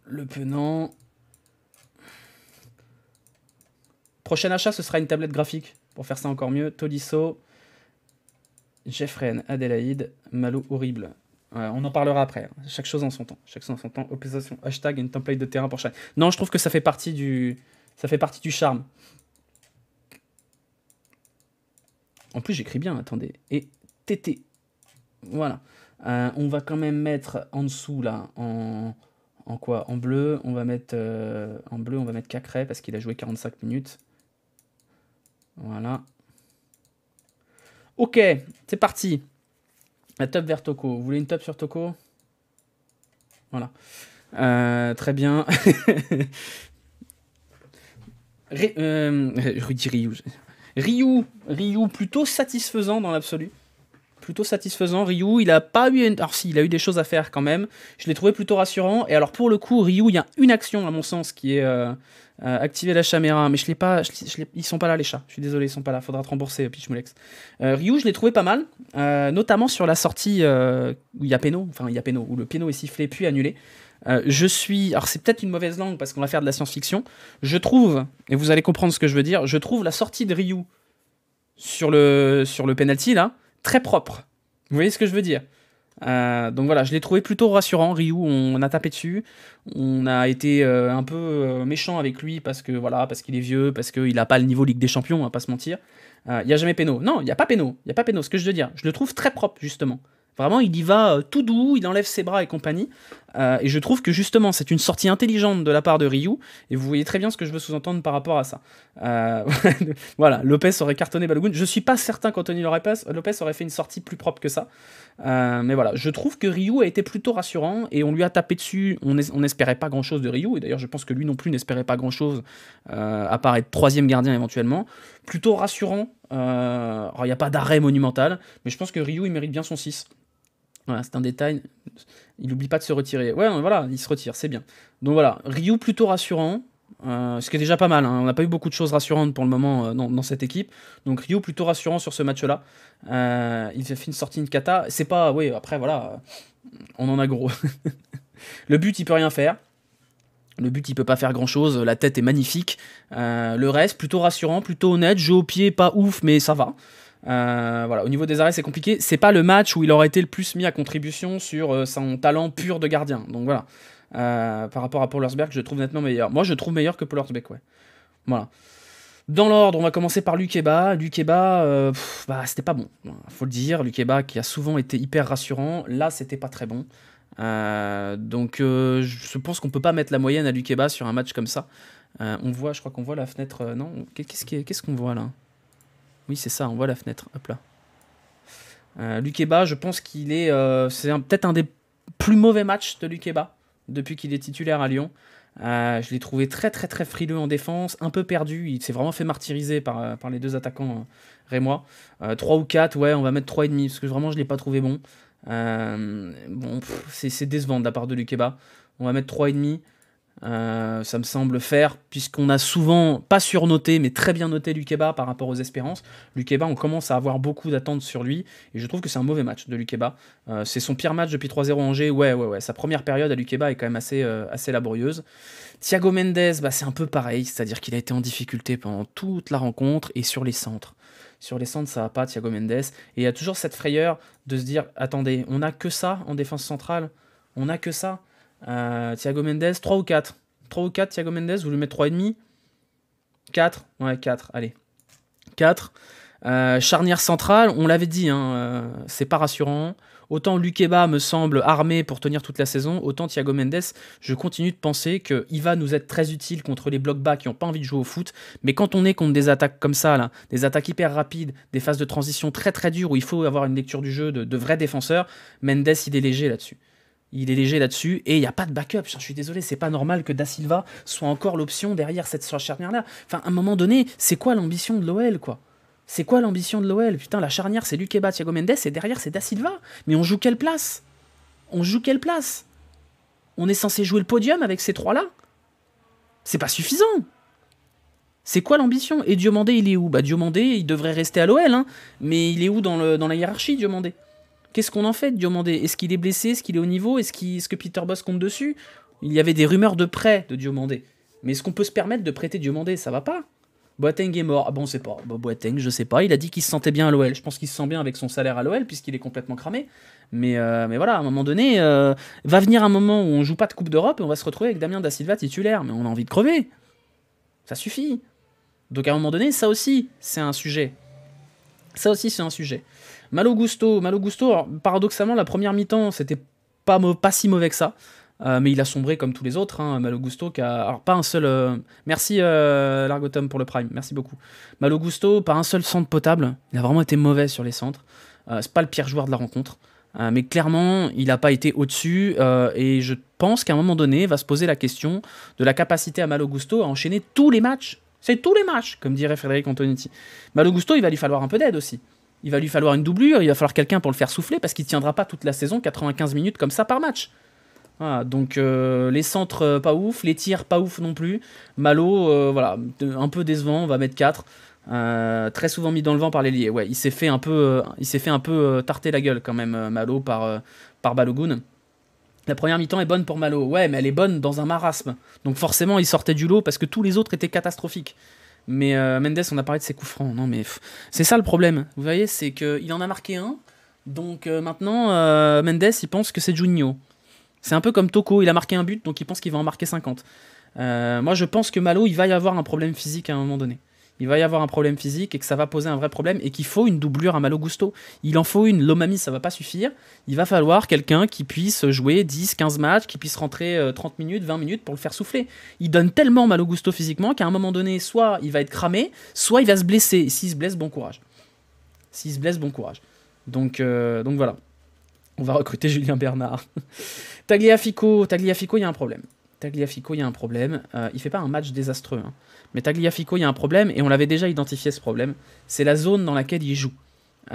Le Penant. Prochain achat, ce sera une tablette graphique. Pour faire ça encore mieux. Tolisso. Jeffren, Adélaïde. Malo horrible. On en parlera après. Chaque chose en son temps. Chaque chose en son temps. Opposition, hashtag, une template de terrain pour chaque. Non, je trouve que ça fait partie du charme. En plus, j'écris bien, attendez. Et TT. Voilà. On va quand même mettre en dessous, là, en quoi? En bleu, on va mettre Cacré parce qu'il a joué 45 minutes. Voilà. Ok, c'est parti. La top vers Toko. Vous voulez une top sur Toko? Voilà. Très bien. Ryu, plutôt satisfaisant dans l'absolu. Plutôt satisfaisant. Ryu, il a pas eu... Alors si, il a eu des choses à faire quand même. Je l'ai trouvé plutôt rassurant. Et alors pour le coup, Ryu, il y a une action à mon sens qui est activer la caméra. Mais je l'ai pas... Ils sont pas là les chats. Je suis désolé, ils sont pas là. Faudra te rembourser, Pichmoulex. Ryu, je l'ai trouvé pas mal. Notamment sur la sortie où il y a péno. Enfin, il y a péno. Où le péno est sifflé puis annulé. Alors c'est peut-être une mauvaise langue parce qu'on va faire de la science-fiction. Je trouve, et vous allez comprendre ce que je veux dire, je trouve la sortie de Ryu sur le penalty là, très propre. Vous voyez ce que je veux dire? Donc voilà, je l'ai trouvé plutôt rassurant. Ryu, on a tapé dessus. On a été un peu méchant avec lui parce qu'il est vieux, parce qu'il n'a pas le niveau Ligue des Champions, on va pas se mentir. Il n'y a jamais péno. Non, il n'y a pas péno. Il n'y a pas péno, ce que je veux dire. Je le trouve très propre, justement. Vraiment, il y va tout doux, il enlève ses bras et compagnie. Et je trouve que justement, c'est une sortie intelligente de la part de Ryu. Et vous voyez très bien ce que je veux sous-entendre par rapport à ça. Voilà, Lopez aurait cartonné Balogun. Je suis pas certain qu'Anthony Lopez aurait fait une sortie plus propre que ça. Mais voilà, je trouve que Ryu a été plutôt rassurant. Et on lui a tapé dessus. On n'espérait pas grand-chose de Ryu. Et d'ailleurs, je pense que lui non plus n'espérait pas grand-chose. À part être troisième gardien éventuellement. Plutôt rassurant. Alors, il n'y a pas d'arrêt monumental. Mais je pense que Ryu, il mérite bien son 6. Voilà, c'est un détail. Il n'oublie pas de se retirer. Ouais, voilà, il se retire, c'est bien. Donc voilà, Ryu plutôt rassurant, ce qui est déjà pas mal. Hein. On n'a pas eu beaucoup de choses rassurantes pour le moment dans cette équipe. Donc Ryu plutôt rassurant sur ce match-là. Il a fait une sortie de kata. C'est pas... Oui, après, voilà, on en a gros. Le but, il peut rien faire. Le but, il peut pas faire grand-chose. La tête est magnifique. Le reste, plutôt rassurant, plutôt honnête. Jeu au pied, pas ouf, mais ça va. Voilà, au niveau des arrêts, c'est compliqué. C'est pas le match où il aurait été le plus mis à contribution sur son talent pur de gardien. Donc voilà. Par rapport à Pollersbeck, je le trouve nettement meilleur. Moi, je le trouve meilleur que Pollersbeck, ouais. Voilà. Dans l'ordre, on va commencer par Lukeba. Lukeba, c'était pas bon. Faut le dire. Lukeba qui a souvent été hyper rassurant. Là, c'était pas très bon. Donc, je pense qu'on peut pas mettre la moyenne à Lukeba sur un match comme ça. Je crois qu'on voit la fenêtre. Non, qu'est-ce qu'on voit là? Oui, c'est ça, on voit la fenêtre. Hop là. Lukeba, je pense qu'il est... c'est peut-être un des plus mauvais matchs de Lukeba depuis qu'il est titulaire à Lyon. Je l'ai trouvé très très très frileux en défense, un peu perdu. Il s'est vraiment fait martyriser par les deux attaquants rémois. 3 ou 4, ouais, on va mettre 3,5 parce que vraiment je ne l'ai pas trouvé bon. C'est décevant de la part de Lukeba. On va mettre 3,5. Ça me semble faire, puisqu'on a souvent, pas surnoté, mais très bien noté Lukeba par rapport aux espérances. Lukeba, on commence à avoir beaucoup d'attentes sur lui, et je trouve que c'est un mauvais match de Lukeba. C'est son pire match depuis 3-0 Angers, ouais. Sa première période à Lukeba est quand même assez laborieuse. Thiago Mendes, c'est un peu pareil, c'est-à-dire qu'il a été en difficulté pendant toute la rencontre, et sur les centres. Sur les centres, ça va pas, Thiago Mendes. Et il y a toujours cette frayeur de se dire, attendez, on n'a que ça en défense centrale, on n'a que ça. Thiago Mendes, 3 ou 4? 3 ou 4, Thiago Mendes, vous lui mettez 3,5? 4? Ouais, 4, allez. 4. Charnière centrale, on l'avait dit, hein, c'est pas rassurant. Autant Lukeba me semble armé pour tenir toute la saison, autant Thiago Mendes, je continue de penser qu'il va nous être très utile contre les blocs bas qui n'ont pas envie de jouer au foot. Mais quand on est contre des attaques comme ça, là, des attaques hyper rapides, des phases de transition très très dures où il faut avoir une lecture du jeu de vrais défenseurs, Mendes il est léger là-dessus. Il est léger là-dessus et il n'y a pas de backup. Je suis désolé, c'est pas normal que Da Silva soit encore l'option derrière cette charnière-là. Enfin, à un moment donné, c'est quoi l'ambition de l'OL, quoi? C'est quoi l'ambition de l'OL? Putain, la charnière, c'est Lukeba, Thiago Mendes, et derrière, c'est Da Silva. Mais on joue quelle place? On joue quelle place? On est censé jouer le podium avec ces trois-là? C'est pas suffisant. C'est quoi l'ambition? Et Diomandé, il est où? Bah, Diomandé, il devrait rester à l'OL, hein. Mais il est où dans la hiérarchie, Diomandé? Qu'est-ce qu'on en fait de Diomandé? Est-ce qu'il est blessé? Est-ce qu'il est au niveau? Est-ce que Peter Bosz compte dessus? Il y avait des rumeurs de prêt de Diomandé. Mais est-ce qu'on peut se permettre de prêter Diomandé? Ça va pas. Boateng est mort. Ah bon, on sait pas. Bon, Boateng, je sais pas. Il a dit qu'il se sentait bien à l'OL. Je pense qu'il se sent bien avec son salaire à l'OL, puisqu'il est complètement cramé. Mais voilà, à un moment donné, va venir un moment où on joue pas de Coupe d'Europe et on va se retrouver avec Damien Da Silva titulaire. Mais on a envie de crever. Ça suffit. Donc à un moment donné, ça aussi, c'est un sujet. Ça aussi, c'est un sujet. Malo Gusto, alors, paradoxalement, la première mi-temps, c'était pas si mauvais que ça. Mais il a sombré comme tous les autres, hein. Malo Gusto qui a... Alors pas un seul... Merci Largotom pour le prime, merci beaucoup. Malo Gusto, pas un seul centre potable. Il a vraiment été mauvais sur les centres. C'est pas le pire joueur de la rencontre. Mais clairement, il n'a pas été au-dessus. Et je pense qu'à un moment donné, va se poser la question de la capacité à Malo Gusto à enchaîner tous les matchs. C'est tous les matchs, comme dirait Frédéric Antonetti. Malo Gusto, il va lui falloir un peu d'aide aussi. Il va lui falloir une doublure, il va falloir quelqu'un pour le faire souffler, parce qu'il ne tiendra pas toute la saison 95 minutes comme ça par match. Voilà, donc les centres pas ouf, les tirs pas ouf non plus. Malo, voilà, un peu décevant, on va mettre 4. Très souvent mis dans le vent par l'ailier. Ouais, il s'est fait un peu, tarter la gueule quand même, Malo, par Balogun. La première mi-temps est bonne pour Malo. Ouais, mais elle est bonne dans un marasme. Donc forcément, il sortait du lot parce que tous les autres étaient catastrophiques. Mais Mendes, on a parlé de ses coups francs. Non, mais c'est ça le problème. Vous voyez, c'est qu'il en a marqué un. Donc maintenant, Mendes, il pense que c'est Juninho. C'est un peu comme Toko, il a marqué un but, donc il pense qu'il va en marquer 50. Moi, je pense que Malo, il va y avoir un problème physique à un moment donné. Il va y avoir un problème physique et que ça va poser un vrai problème et qu'il faut une doublure à Malo Gusto. Il en faut une. Lomami, ça va pas suffire. Il va falloir quelqu'un qui puisse jouer 10, 15 matchs, qui puisse rentrer 30 minutes, 20 minutes pour le faire souffler. Il donne tellement Malo Gusto physiquement qu'à un moment donné, soit il va être cramé, soit il va se blesser. Et s'il se blesse, bon courage. S'il se blesse, bon courage. Donc voilà. On va recruter Julien Bernard. Tagliafico, il y a un problème. Tagliafico, il y a un problème. Il fait pas un match désastreux, hein. Mais Tagliafico, il y a un problème, et on l'avait déjà identifié ce problème. C'est la zone dans laquelle il joue. Et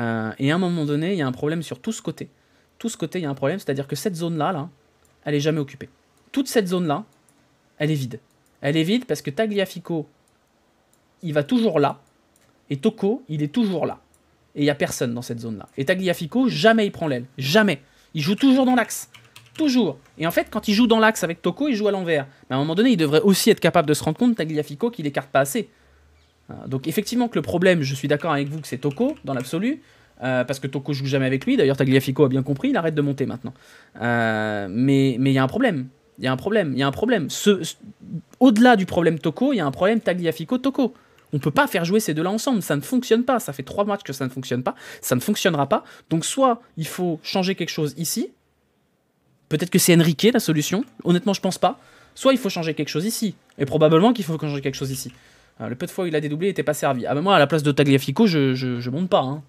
à un moment donné, il y a un problème sur tout ce côté. Tout ce côté, il y a un problème, c'est-à-dire que cette zone-là, là, elle est jamais occupée. Toute cette zone-là, elle est vide. Elle est vide parce que Tagliafico, il va toujours là, et Toko, il est toujours là. Et il n'y a personne dans cette zone-là. Et Tagliafico, jamais il prend l'aile. Jamais. Il joue toujours dans l'axe. Toujours. Et en fait, quand il joue dans l'axe avec Toko, il joue à l'envers. Mais à un moment donné, il devrait aussi être capable de se rendre compte, Tagliafico, qu'il écarte pas assez. Donc effectivement que le problème, je suis d'accord avec vous que c'est Toko, dans l'absolu, parce que Toko joue jamais avec lui. D'ailleurs, Tagliafico a bien compris, il arrête de monter maintenant. Mais il y a un problème. Il y a un problème. Au-delà du problème Toko, il y a un problème Tagliafico-Toko. On ne peut pas faire jouer ces deux-là ensemble, ça ne fonctionne pas. Ça fait 3 matchs que ça ne fonctionne pas, ça ne fonctionnera pas. Donc soit il faut changer quelque chose ici, peut-être que c'est Enrique la solution, honnêtement je pense pas. Soit il faut changer quelque chose ici, et probablement qu'il faut changer quelque chose ici. Le peu de fois où il a dédoublé n'était pas servi. Ah ben moi à la place de Tagliafico, je monte pas, hein.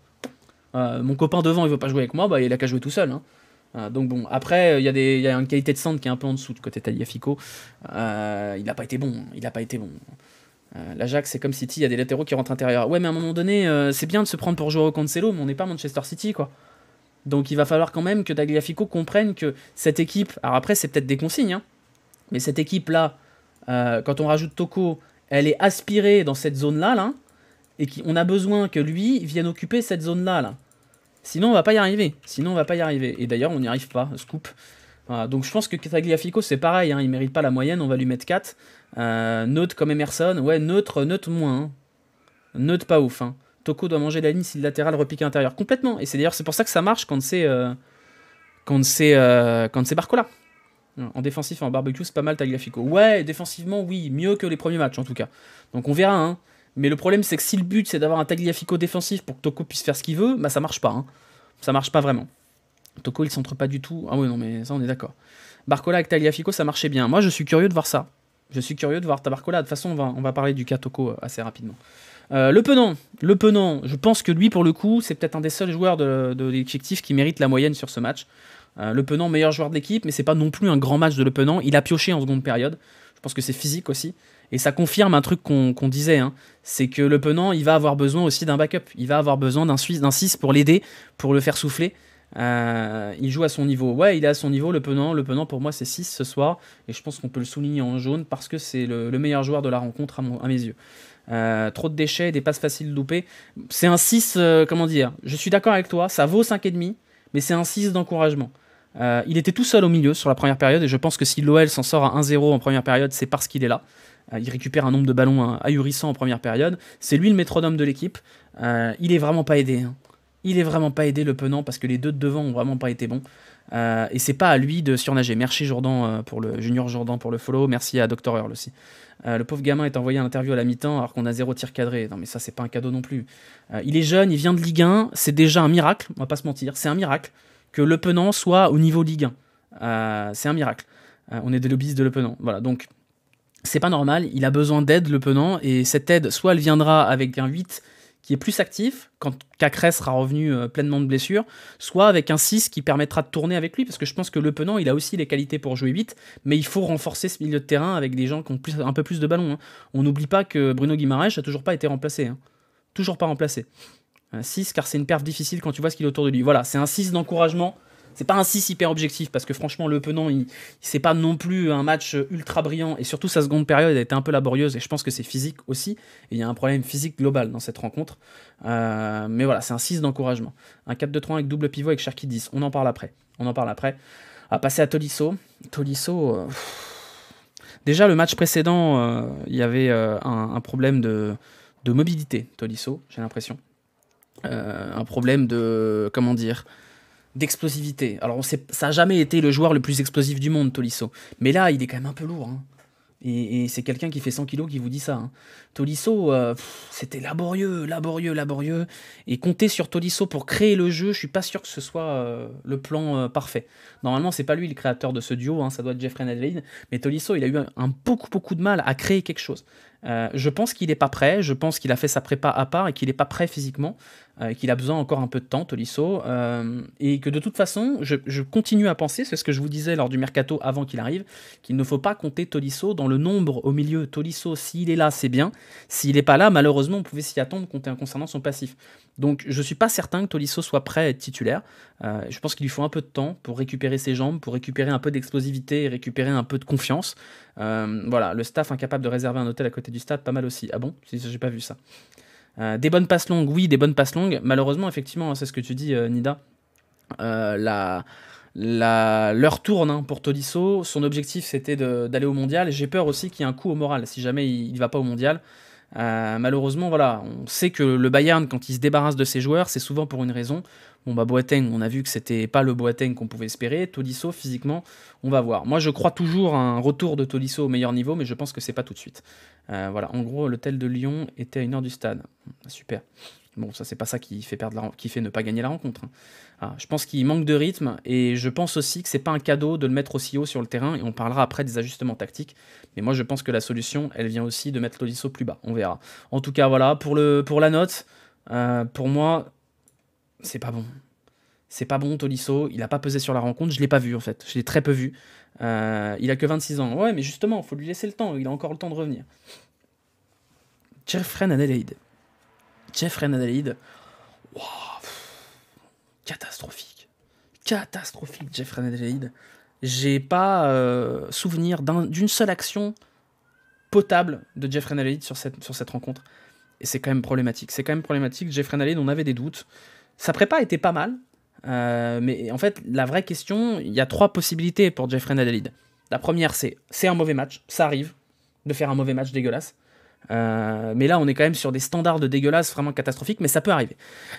Mon copain devant il veut pas jouer avec moi, bah il a qu'à jouer tout seul, hein. Donc bon, après il y a une qualité de centre qui est un peu en dessous du côté Tagliafico. Il n'a pas été bon, L'Ajax, c'est comme City, il y a des latéraux qui rentrent intérieur. Ouais, mais à un moment donné, c'est bien de se prendre pour jouer au Cancelo, mais on n'est pas Manchester City, quoi. Donc il va falloir quand même que Tagliafico comprenne que cette équipe... Alors après, c'est peut-être des consignes, hein, mais cette équipe-là, quand on rajoute Toko, elle est aspirée dans cette zone-là, là, et on a besoin que lui vienne occuper cette zone-là, là. Sinon, on va pas y arriver. Et d'ailleurs, on n'y arrive pas, scoop. Voilà, donc je pense que Tagliafico, c'est pareil, hein, il mérite pas la moyenne, on va lui mettre 4. Neutre comme Emerson, ouais, neutre moins. Hein. Neutre pas ouf. Hein. Toko doit manger la ligne si le latéral repique à l'intérieur. Complètement. Et c'est d'ailleurs c'est pour ça que ça marche quand c'est Barcola. En défensif et en barbecue, c'est pas mal Tagliafico. Ouais, défensivement, oui, mieux que les premiers matchs en tout cas. Donc on verra, hein. Mais le problème, c'est que si le but c'est d'avoir un Tagliafico défensif pour que Toko puisse faire ce qu'il veut, bah ça marche pas, hein. Ça marche pas vraiment. Toko, il centre pas du tout. Ah oui, non, mais ça, on est d'accord. Barcola avec Tagliafico, ça marchait bien. Moi, je suis curieux de voir ça. Je suis curieux de voir ta Barcola. De toute façon, on va parler du cas Toko assez rapidement. Le Penant, je pense que lui, pour le coup, c'est peut-être un des seuls joueurs de l'effectif qui mérite la moyenne sur ce match. Le Penant, meilleur joueur de l'équipe, mais c'est pas non plus un grand match de Le Penant. Il a pioché en seconde période. Je pense que c'est physique aussi. Et ça confirme un truc qu'on disait, hein. C'est que Le Penant, il va avoir besoin aussi d'un backup. Il va avoir besoin d'un 6 pour l'aider, pour le faire souffler. Il joue à son niveau. Ouais, il est à son niveau, Le Penant. Le Penant, pour moi, c'est 6 ce soir. Et je pense qu'on peut le souligner en jaune parce que c'est le meilleur joueur de la rencontre à mes yeux. Trop de déchets, des passes faciles loupées. C'est un 6, comment dire. Je suis d'accord avec toi, ça vaut 5,5, mais c'est un 6 d'encouragement. Il était tout seul au milieu sur la première période, et je pense que si l'OL s'en sort à 1-0 en première période, c'est parce qu'il est là. Il récupère un nombre de ballons ahurissant en première période. C'est lui le métronome de l'équipe. Il est vraiment pas aidé, hein. Il est vraiment pas aidé, Le Penant, parce que les deux de devant ont vraiment pas été bons. Et c'est pas à lui de surnager. Merci Jourdan pour le Junior Jourdan pour le follow. Merci à Dr Earl aussi. Le pauvre gamin est envoyé à l'interview à la mi-temps alors qu'on a 0 tir cadré. Non mais ça c'est pas un cadeau non plus. Il est jeune, il vient de Ligue 1. C'est déjà un miracle, on va pas se mentir. C'est un miracle que Le Penant soit au niveau Ligue 1. C'est un miracle. On est des lobbyistes de Le Penant. Voilà, donc c'est pas normal. Il a besoin d'aide, Le Penant. Et cette aide, soit elle viendra avec un 8 qui est plus actif, quand Cacrès sera revenu pleinement de blessure, soit avec un 6 qui permettra de tourner avec lui, parce que je pense que Le Penant, il a aussi les qualités pour jouer 8, mais il faut renforcer ce milieu de terrain avec des gens qui ont un peu plus de ballons, hein. On n'oublie pas que Bruno Guimaraes n'a toujours pas été remplacé, hein. Toujours pas remplacé. 6, car c'est une perf difficile quand tu vois ce qu'il est autour de lui. Voilà, c'est un 6 d'encouragement. C'est pas un 6 hyper objectif, parce que franchement, Le Penant, c'est pas non plus un match ultra brillant, et surtout sa seconde période a été un peu laborieuse, et je pense que c'est physique aussi, et il y a un problème physique global dans cette rencontre. Mais voilà, c'est un 6 d'encouragement. Un 4-2-3 avec double pivot avec Cherki 10, on en parle après. À passer à Tolisso. Déjà, le match précédent, il y avait un problème de mobilité, Tolisso, j'ai l'impression. Un problème de... comment dire, d'explosivité. Alors, ça n'a jamais été le joueur le plus explosif du monde, Tolisso. Mais là, il est quand même un peu lourd, hein. Et c'est quelqu'un qui fait 100 kilos qui vous dit ça, hein. Tolisso, c'était laborieux. Et compter sur Tolisso pour créer le jeu, je suis pas sûr que ce soit le plan parfait. Normalement, c'est pas lui le créateur de ce duo, hein, ça doit être Jeffrey Adelaide. Mais Tolisso, il a eu beaucoup de mal à créer quelque chose. Je pense qu'il n'est pas prêt, je pense qu'il a fait sa prépa à part et qu'il n'est pas prêt physiquement, qu'il a besoin encore un peu de temps, Tolisso, et que de toute façon, je continue à penser, c'est ce que je vous disais lors du mercato avant qu'il arrive, qu'il ne faut pas compter Tolisso dans le nombre au milieu. Tolisso, s'il est là, c'est bien. S'il n'est pas là, malheureusement, on pouvait s'y attendre concernant son passif. Donc je ne suis pas certain que Tolisso soit prêt à être titulaire. Je pense qu'il lui faut un peu de temps pour récupérer ses jambes, pour récupérer un peu d'explosivité et récupérer un peu de confiance. Voilà, le staff incapable de réserver un hôtel à côté du stade, pas mal aussi. Ah bon? J'ai pas vu ça. Des bonnes passes longues, oui, des bonnes passes longues. Malheureusement, effectivement, c'est ce que tu dis, Nida. L'heure tourne, hein, pour Tolisso. Son objectif, c'était d'aller au mondial. J'ai peur aussi qu'il y ait un coup au moral si jamais il ne va pas au mondial. Malheureusement, voilà, on sait que le Bayern, quand il se débarrasse de ses joueurs, c'est souvent pour une raison. Bon, bah, Boateng, on a vu que c'était pas le Boateng qu'on pouvait espérer. Tolisso, physiquement, on va voir. Moi, je crois toujours à un retour de Tolisso au meilleur niveau, mais je pense que c'est pas tout de suite. Voilà, en gros, l'hôtel de Lyon était à 1 heure du stade. Super. Bon, ça, c'est pas ça qui fait ne pas gagner la rencontre, hein. Ah, je pense qu'il manque de rythme, et je pense aussi que c'est pas un cadeau de le mettre aussi haut sur le terrain, et on parlera après des ajustements tactiques. Mais moi, je pense que la solution, elle vient aussi de mettre Tolisso plus bas. On verra. En tout cas, voilà, pour la note, pour moi, c'est pas bon. C'est pas bon, Tolisso. Il a pas pesé sur la rencontre. Je l'ai pas vu, en fait. Je l'ai très peu vu. Il a que 26 ans. Ouais, mais justement, il faut lui laisser le temps. Il a encore le temps de revenir. Jeffrey Adelaide. Wow. Catastrophique, Jeffrey Adelaide. J'ai pas souvenir d'une seule action potable de Jeffrey Adelaide sur cette rencontre. Et c'est quand même problématique. Jeffrey Adelaide, on avait des doutes. Sa prépa était pas mal. Mais en fait, la vraie question, il y a 3 possibilités pour Jeffrey Adelaide. La première, c'est un mauvais match. Ça arrive de faire un mauvais match dégueulasse. Mais là, on est quand même sur des standards de dégueulasse vraiment catastrophiques, mais ça peut arriver.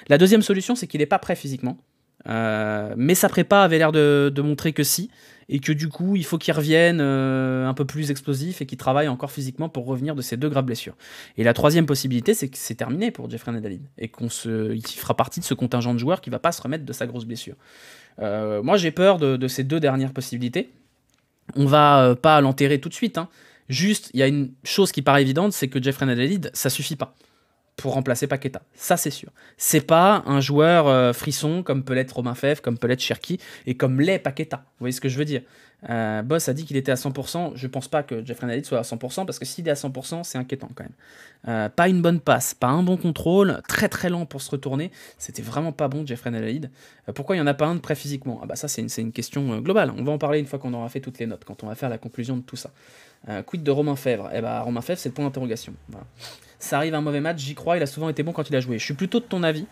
La deuxième solution, c'est qu'il n'est pas prêt physiquement. Mais sa prépa avait l'air de montrer que si, et que du coup, il faut qu'il revienne un peu plus explosif et qu'il travaille encore physiquement pour revenir de ces 2 graves blessures. Et la troisième possibilité, c'est que c'est terminé pour Jeffrey Nadalid, et qu'il fera partie de ce contingent de joueurs qui va pas se remettre de sa grosse blessure. Moi, j'ai peur de ces 2 dernières possibilités. On va pas l'enterrer tout de suite, hein. Juste, il y a une chose qui paraît évidente, c'est que Jeffrey Nadalid, ça suffit pas pour remplacer Paqueta. Ça, c'est sûr. C'est pas un joueur frisson comme peut l'être Romain Fèvre, comme peut l'être Cherki, et comme l'est Paqueta. Vous voyez ce que je veux dire? Boss a dit qu'il était à 100%. Je pense pas que Jeffrey Nadalid soit à 100%, parce que s'il est à 100%, c'est inquiétant quand même. Pas une bonne passe, pas un bon contrôle, très très lent pour se retourner. C'était vraiment pas bon, Jeffrey Nadalid. Pourquoi il n'y en a pas un de prêt physiquement? Ah bah ça, c'est une question globale. On va en parler une fois qu'on aura fait toutes les notes, quand on va faire la conclusion de tout ça. Quid de Romain Fèvre? Eh bah, Romain Fèvre, c'est le point d'interrogation. Voilà. Ça arrive un mauvais match, j'y crois, il a souvent été bon quand il a joué. Je suis plutôt de ton avis.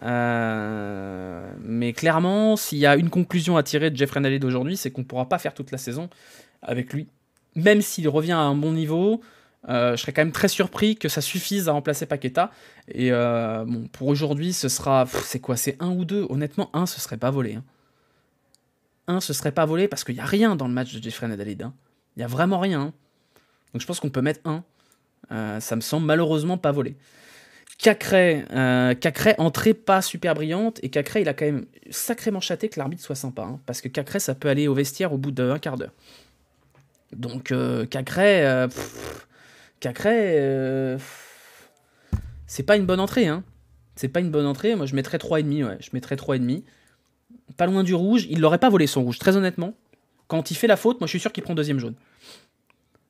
Mais clairement, s'il y a une conclusion à tirer de Jeffrey Nadalid aujourd'hui, c'est qu'on ne pourra pas faire toute la saison avec lui. Même s'il revient à un bon niveau, je serais quand même très surpris que ça suffise à remplacer Paqueta. Et bon, pour aujourd'hui, ce sera... c'est quoi? C'est 1 ou 2? Honnêtement, 1, ce serait pas volé. Hein. 1, ce serait pas volé parce qu'il n'y a rien dans le match de Jeffrey Nadalid. Hein. Il n'y a vraiment rien. Hein. Donc je pense qu'on peut mettre 1. Ça me semble malheureusement pas volé. Cacré, entrée pas super brillante, et Cacré, il a quand même sacrément chaté que l'arbitre soit sympa, hein, parce que Cacré, ça peut aller au vestiaire au bout d'un quart d'heure. Donc Cacré, c'est pas une bonne entrée, hein. C'est pas une bonne entrée. Moi, je mettrais 3,5, ouais. Je mettrais 3,5. Pas loin du rouge. Il l'aurait pas volé, son rouge, très honnêtement. Quand il fait la faute, moi, je suis sûr qu'il prend deuxième jaune.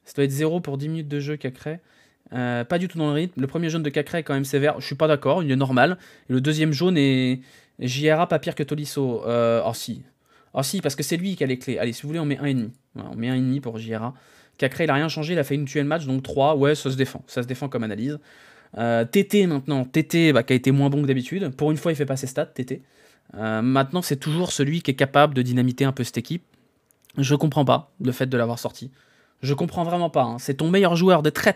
Ça doit être 0 pour 10 minutes de jeu, Cacré. Pas du tout dans le rythme. Le premier jaune de Cacré est quand même sévère. Je suis pas d'accord, il est normal. Et le deuxième jaune est JRA pas pire que Tolisso. Oh si. Oh si, parce que c'est lui qui a les clés. Allez, si vous voulez, on met 1,5. Voilà, on met 1,5 pour JRA. Cacré, il a rien changé, il a fait une tuer le match, donc 3. Ouais, ça se défend. Ça se défend comme analyse. TT maintenant. TT, qui a été moins bon que d'habitude. Pour une fois, il fait pas ses stats, TT. Maintenant, c'est toujours celui qui est capable de dynamiter un peu cette équipe. Je comprends pas le fait de l'avoir sorti. Je comprends vraiment pas. Hein. C'est ton meilleur joueur de très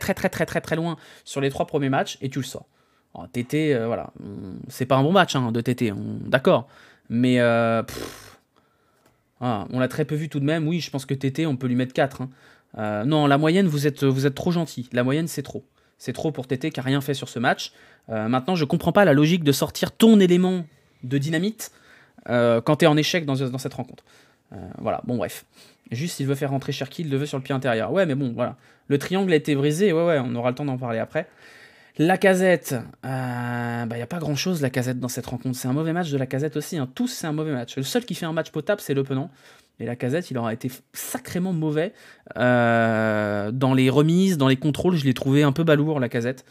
loin sur les 3 premiers matchs et tu le sors. Alors, TT, voilà. C'est pas un bon match hein, de TT, d'accord. Mais voilà, on l'a très peu vu tout de même. Oui, je pense que TT, on peut lui mettre 4. Hein. Non, la moyenne, vous êtes trop gentil. La moyenne, c'est trop. C'est trop pour TT qui a rien fait sur ce match. Maintenant, je comprends pas la logique de sortir ton élément de dynamite quand tu es en échec dans cette rencontre. Voilà, bon bref. Juste s'il veut faire rentrer Cherki, il le veut sur le pied intérieur. Ouais, mais bon, voilà. Le triangle a été brisé, ouais, on aura le temps d'en parler après. Lacazette, y a pas grand-chose Lacazette dans cette rencontre. C'est un mauvais match de Lacazette aussi, hein. Tous, c'est un mauvais match. Le seul qui fait un match potable, c'est Le Penant. Et Lacazette, il aura été sacrément mauvais dans les remises, dans les contrôles. Je l'ai trouvé un peu balourd, Lacazette.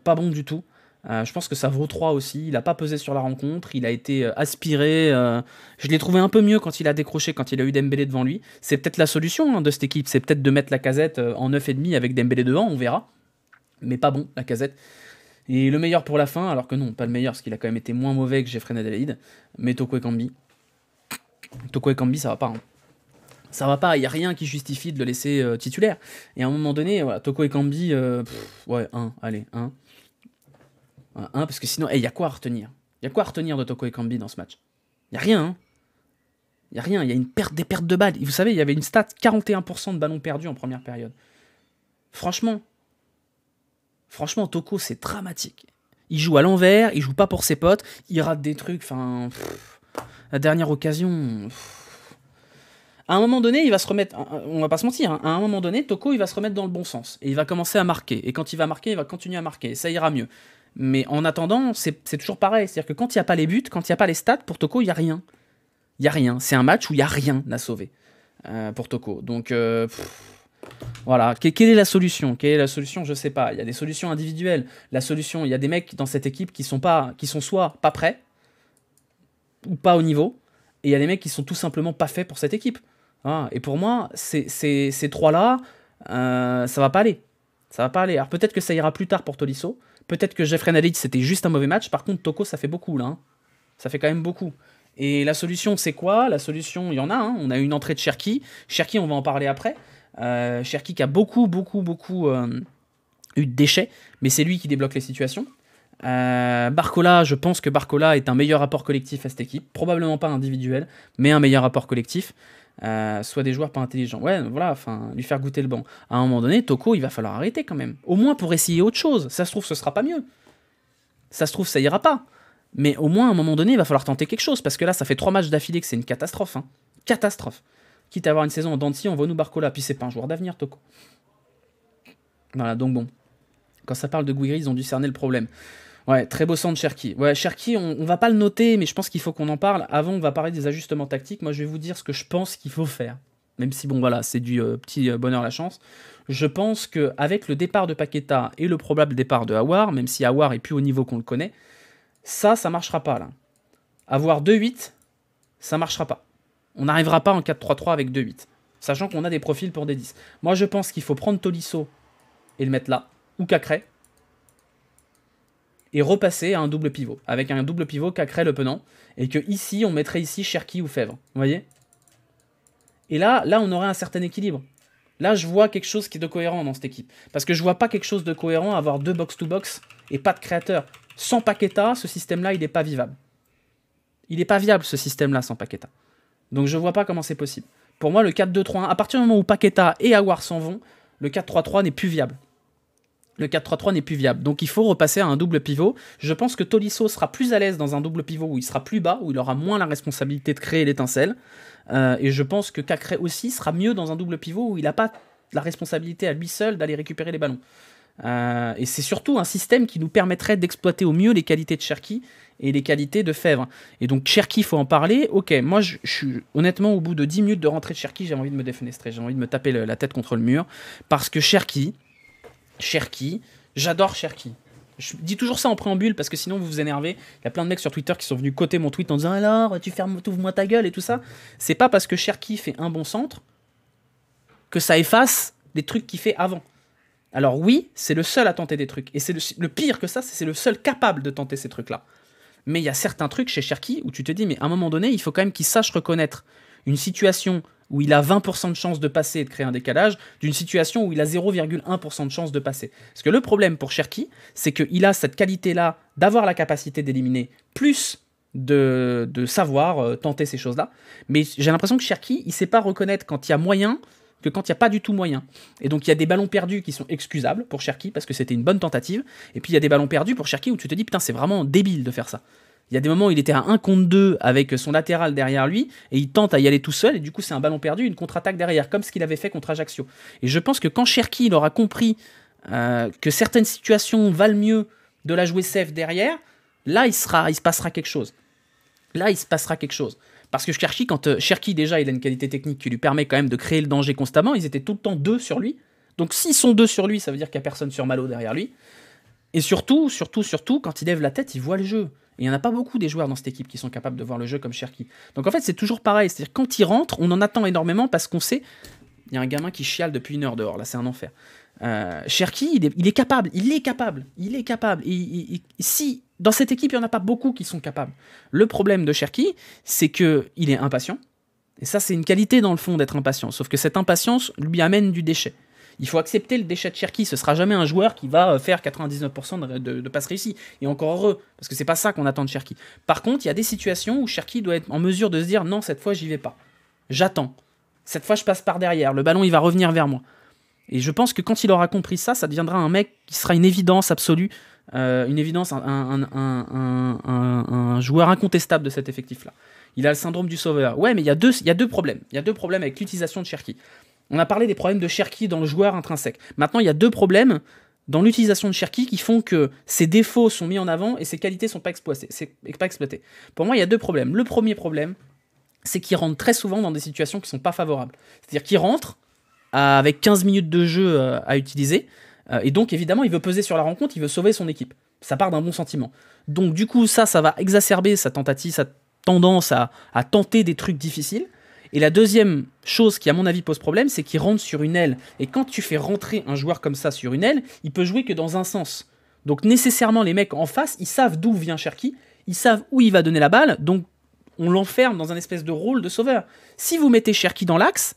Pas bon du tout. Je pense que ça vaut 3 aussi. Il n'a pas pesé sur la rencontre. Il a été aspiré. Je l'ai trouvé un peu mieux quand il a décroché, quand il a eu Dembélé devant lui. C'est peut-être la solution de cette équipe. C'est peut-être de mettre Lacazette en 9,5 avec Dembélé devant. On verra. Mais pas bon, Lacazette. Et le meilleur pour la fin, alors que non, pas le meilleur, parce qu'il a quand même été moins mauvais que Jeffrey Nadalid. Mais Toko Ekambi. Toko Ekambi, ça va pas. Hein. Ça va pas, il n'y a rien qui justifie de le laisser titulaire. Et à un moment donné, voilà, Toko Ekambi, ouais, 1, allez, 1. 1, parce que sinon, il y a quoi à retenir? Il y a quoi à retenir de Toko Ekambi dans ce match? Il n'y a rien, hein. Il n'y a rien, il y a des pertes de balles. Vous savez, il y avait une stat, 41% de ballons perdus en première période. Franchement, Toko, c'est dramatique. Il joue à l'envers, il joue pas pour ses potes, il rate des trucs, enfin... La dernière occasion... À un moment donné, il va se remettre... On va pas se mentir, hein, à un moment donné, Toko, il va se remettre dans le bon sens. Et il va commencer à marquer. Et quand il va marquer, il va continuer à marquer. Et ça ira mieux. Mais en attendant, c'est toujours pareil. C'est-à-dire que quand il n'y a pas les buts, quand il n'y a pas les stats, pour Toko, il n'y a rien. Il n'y a rien. C'est un match où il n'y a rien à sauver pour Toko. Donc, voilà. Quelle est la solution? Quelle est la solution? Je sais pas. Il y a des solutions individuelles. La solution, il y a des mecs dans cette équipe qui sont soit pas prêts, ou pas au niveau, et il y a des mecs qui sont tout simplement pas faits pour cette équipe. Ah, et pour moi, ces 3-là, ça va pas aller. Ça va pas aller. Alors peut-être que ça ira plus tard pour Tolisso. Peut-être que Jeffrey Nadalid, c'était juste un mauvais match. Par contre, Toko, ça fait beaucoup, là. Hein. Ça fait quand même beaucoup. Et la solution, c'est quoi? La solution, il y en a. Hein. On a une entrée de Cherki. Cherki, on va en parler après. Cherki qui a beaucoup eu de déchets. Mais c'est lui qui débloque les situations. Barcola, je pense que Barcola est un meilleur apport collectif à cette équipe. Probablement pas individuel, mais un meilleur apport collectif. Soit des joueurs pas intelligents. Ouais, voilà, enfin, lui faire goûter le banc. À un moment donné, Toko, il va falloir arrêter quand même. Au moins pour essayer autre chose. Ça se trouve, ce sera pas mieux. Ça se trouve, ça ira pas. Mais au moins, à un moment donné, il va falloir tenter quelque chose. Parce que là, ça fait 3 matchs d'affilée que c'est une catastrophe. Hein. Catastrophe. Quitte à avoir une saison en dents de scie, envoie-nous Barcola. Puis c'est pas un joueur d'avenir, Toko. Voilà, donc bon. Quand ça parle de Guiri, ils ont dû cerner le problème. Ouais, très beau centre Cherki. Ouais, Cherki, on va pas le noter, mais je pense qu'il faut qu'on en parle. Avant, on va parler des ajustements tactiques. Moi, je vais vous dire ce que je pense qu'il faut faire. Même si, bon, voilà, c'est du petit bonheur la chance. Je pense qu'avec le départ de Paqueta et le probable départ de Aouar, même si Aouar est plus au niveau qu'on le connaît, ça marchera pas, là. Avoir 2-8, ça marchera pas. On n'arrivera pas en 4-3-3 avec 2-8. Sachant qu'on a des profils pour des 10. Moi, je pense qu'il faut prendre Tolisso et le mettre là, ou Cacré, et repasser à un double pivot, avec un double pivot Cacré-Le Penant, et que ici, on mettrait ici Cherki ou Fèvre, vous voyez. Et là, on aurait un certain équilibre. Là, je vois quelque chose qui est de cohérent dans cette équipe. Parce que je vois pas quelque chose de cohérent à avoir 2 box-to-box et pas de créateur. Sans Paqueta, ce système-là, il n'est pas vivable. Il n'est pas viable, ce système-là, sans Paqueta. Donc je vois pas comment c'est possible. Pour moi, le 4-2-3-1, à partir du moment où Paqueta et Aouar s'en vont, le 4-3-3 n'est plus viable. Le 4-3-3 n'est plus viable. Donc il faut repasser à un double pivot. Je pense que Tolisso sera plus à l'aise dans un double pivot où il sera plus bas, où il aura moins la responsabilité de créer l'étincelle. Et je pense que Cacré aussi sera mieux dans un double pivot où il n'a pas la responsabilité à lui seul d'aller récupérer les ballons. Et c'est surtout un système qui nous permettrait d'exploiter au mieux les qualités de Cherki et les qualités de Fèvre. Et donc Cherki, il faut en parler. Ok, moi je suis honnêtement au bout de 10 minutes de rentrée de Cherki, j'ai envie de me défenestrer, j'ai envie de me taper la tête contre le mur. Parce que Cherki, j'adore Cherki. Je dis toujours ça en préambule parce que sinon vous vous énervez. Il y a plein de mecs sur Twitter qui sont venus coter mon tweet en disant alors t'ouvres-moi ta gueule et tout ça. C'est pas parce que Cherki fait un bon centre que ça efface les trucs qu'il fait avant. Alors oui, c'est le seul à tenter des trucs. Et c'est le pire que ça, c'est le seul capable de tenter ces trucs-là. Mais il y a certains trucs chez Cherki où tu te dis mais à un moment donné, il faut quand même qu'il sache reconnaître une situation où il a 20% de chance de passer et de créer un décalage, d'une situation où il a 0,1% de chance de passer. Parce que le problème pour Cherki, c'est qu'il a cette qualité-là d'avoir la capacité d'éliminer, plus de savoir tenter ces choses-là. Mais j'ai l'impression que Cherki, il ne sait pas reconnaître quand il y a moyen que quand il n'y a pas du tout moyen. Et donc il y a des ballons perdus qui sont excusables pour Cherki, parce que c'était une bonne tentative, et puis il y a des ballons perdus pour Cherki où tu te dis, putain, c'est vraiment débile de faire ça. Il y a des moments où il était à 1 contre 2 avec son latéral derrière lui, et il tente à y aller tout seul, et du coup c'est un ballon perdu, une contre-attaque derrière, comme ce qu'il avait fait contre Ajaccio. Et je pense que quand Cherki il aura compris que certaines situations valent mieux de la jouer safe derrière, là il se passera quelque chose. Là il se passera quelque chose. Parce que Cherki, quand Cherki déjà il a une qualité technique qui lui permet quand même de créer le danger constamment, ils étaient tout le temps 2 sur lui. Donc s'ils sont 2 sur lui, ça veut dire qu'il n'y a personne sur Malo derrière lui. Et surtout, quand il lève la tête, il voit le jeu. Et il n'y en a pas beaucoup des joueurs dans cette équipe qui sont capables de voir le jeu comme Cherki. Donc en fait, c'est toujours pareil. C'est-à-dire quand il rentre, on en attend énormément parce qu'on sait... Il y a un gamin qui chiale depuis 1 heure dehors, là, c'est un enfer. Cherki, il est capable. Et si, dans cette équipe, il n'y en a pas beaucoup qui sont capables. Le problème de Cherki, c'est qu'il est impatient. Et ça, c'est une qualité dans le fond d'être impatient. Sauf que cette impatience lui amène du déchet. Il faut accepter le déchet de Cherki. Ce sera jamais un joueur qui va faire 99% de passes réussies. Et encore heureux, parce que c'est pas ça qu'on attend de Cherki. Par contre, il y a des situations où Cherki doit être en mesure de se dire non, cette fois, j'y vais pas. J'attends. Cette fois, je passe par derrière. Le ballon, il va revenir vers moi. Et je pense que quand il aura compris ça, ça deviendra un mec qui sera une évidence absolue, une évidence, un joueur incontestable de cet effectif-là. Il a le syndrome du sauveur. Ouais, mais il y a deux problèmes. Il y a 2 problèmes avec l'utilisation de Cherki. On a parlé des problèmes de Cherki dans le joueur intrinsèque. Maintenant, il y a 2 problèmes dans l'utilisation de Cherki qui font que ses défauts sont mis en avant et ses qualités ne sont pas exploitées. Pour moi, il y a 2 problèmes. Le premier problème, c'est qu'il rentre très souvent dans des situations qui ne sont pas favorables. C'est-à-dire qu'il rentre avec 15 minutes de jeu à utiliser, et donc évidemment, il veut peser sur la rencontre, il veut sauver son équipe. Ça part d'un bon sentiment. Donc du coup, ça va exacerber sa tendance à tenter des trucs difficiles. Et la deuxième chose qui, à mon avis, pose problème, c'est qu'il rentre sur une aile. Et quand tu fais rentrer un joueur comme ça sur une aile, il peut jouer que dans un sens. Donc nécessairement, les mecs en face, ils savent d'où vient Cherki, ils savent où il va donner la balle, donc on l'enferme dans un espèce de rôle de sauveur. Si vous mettez Cherki dans l'axe,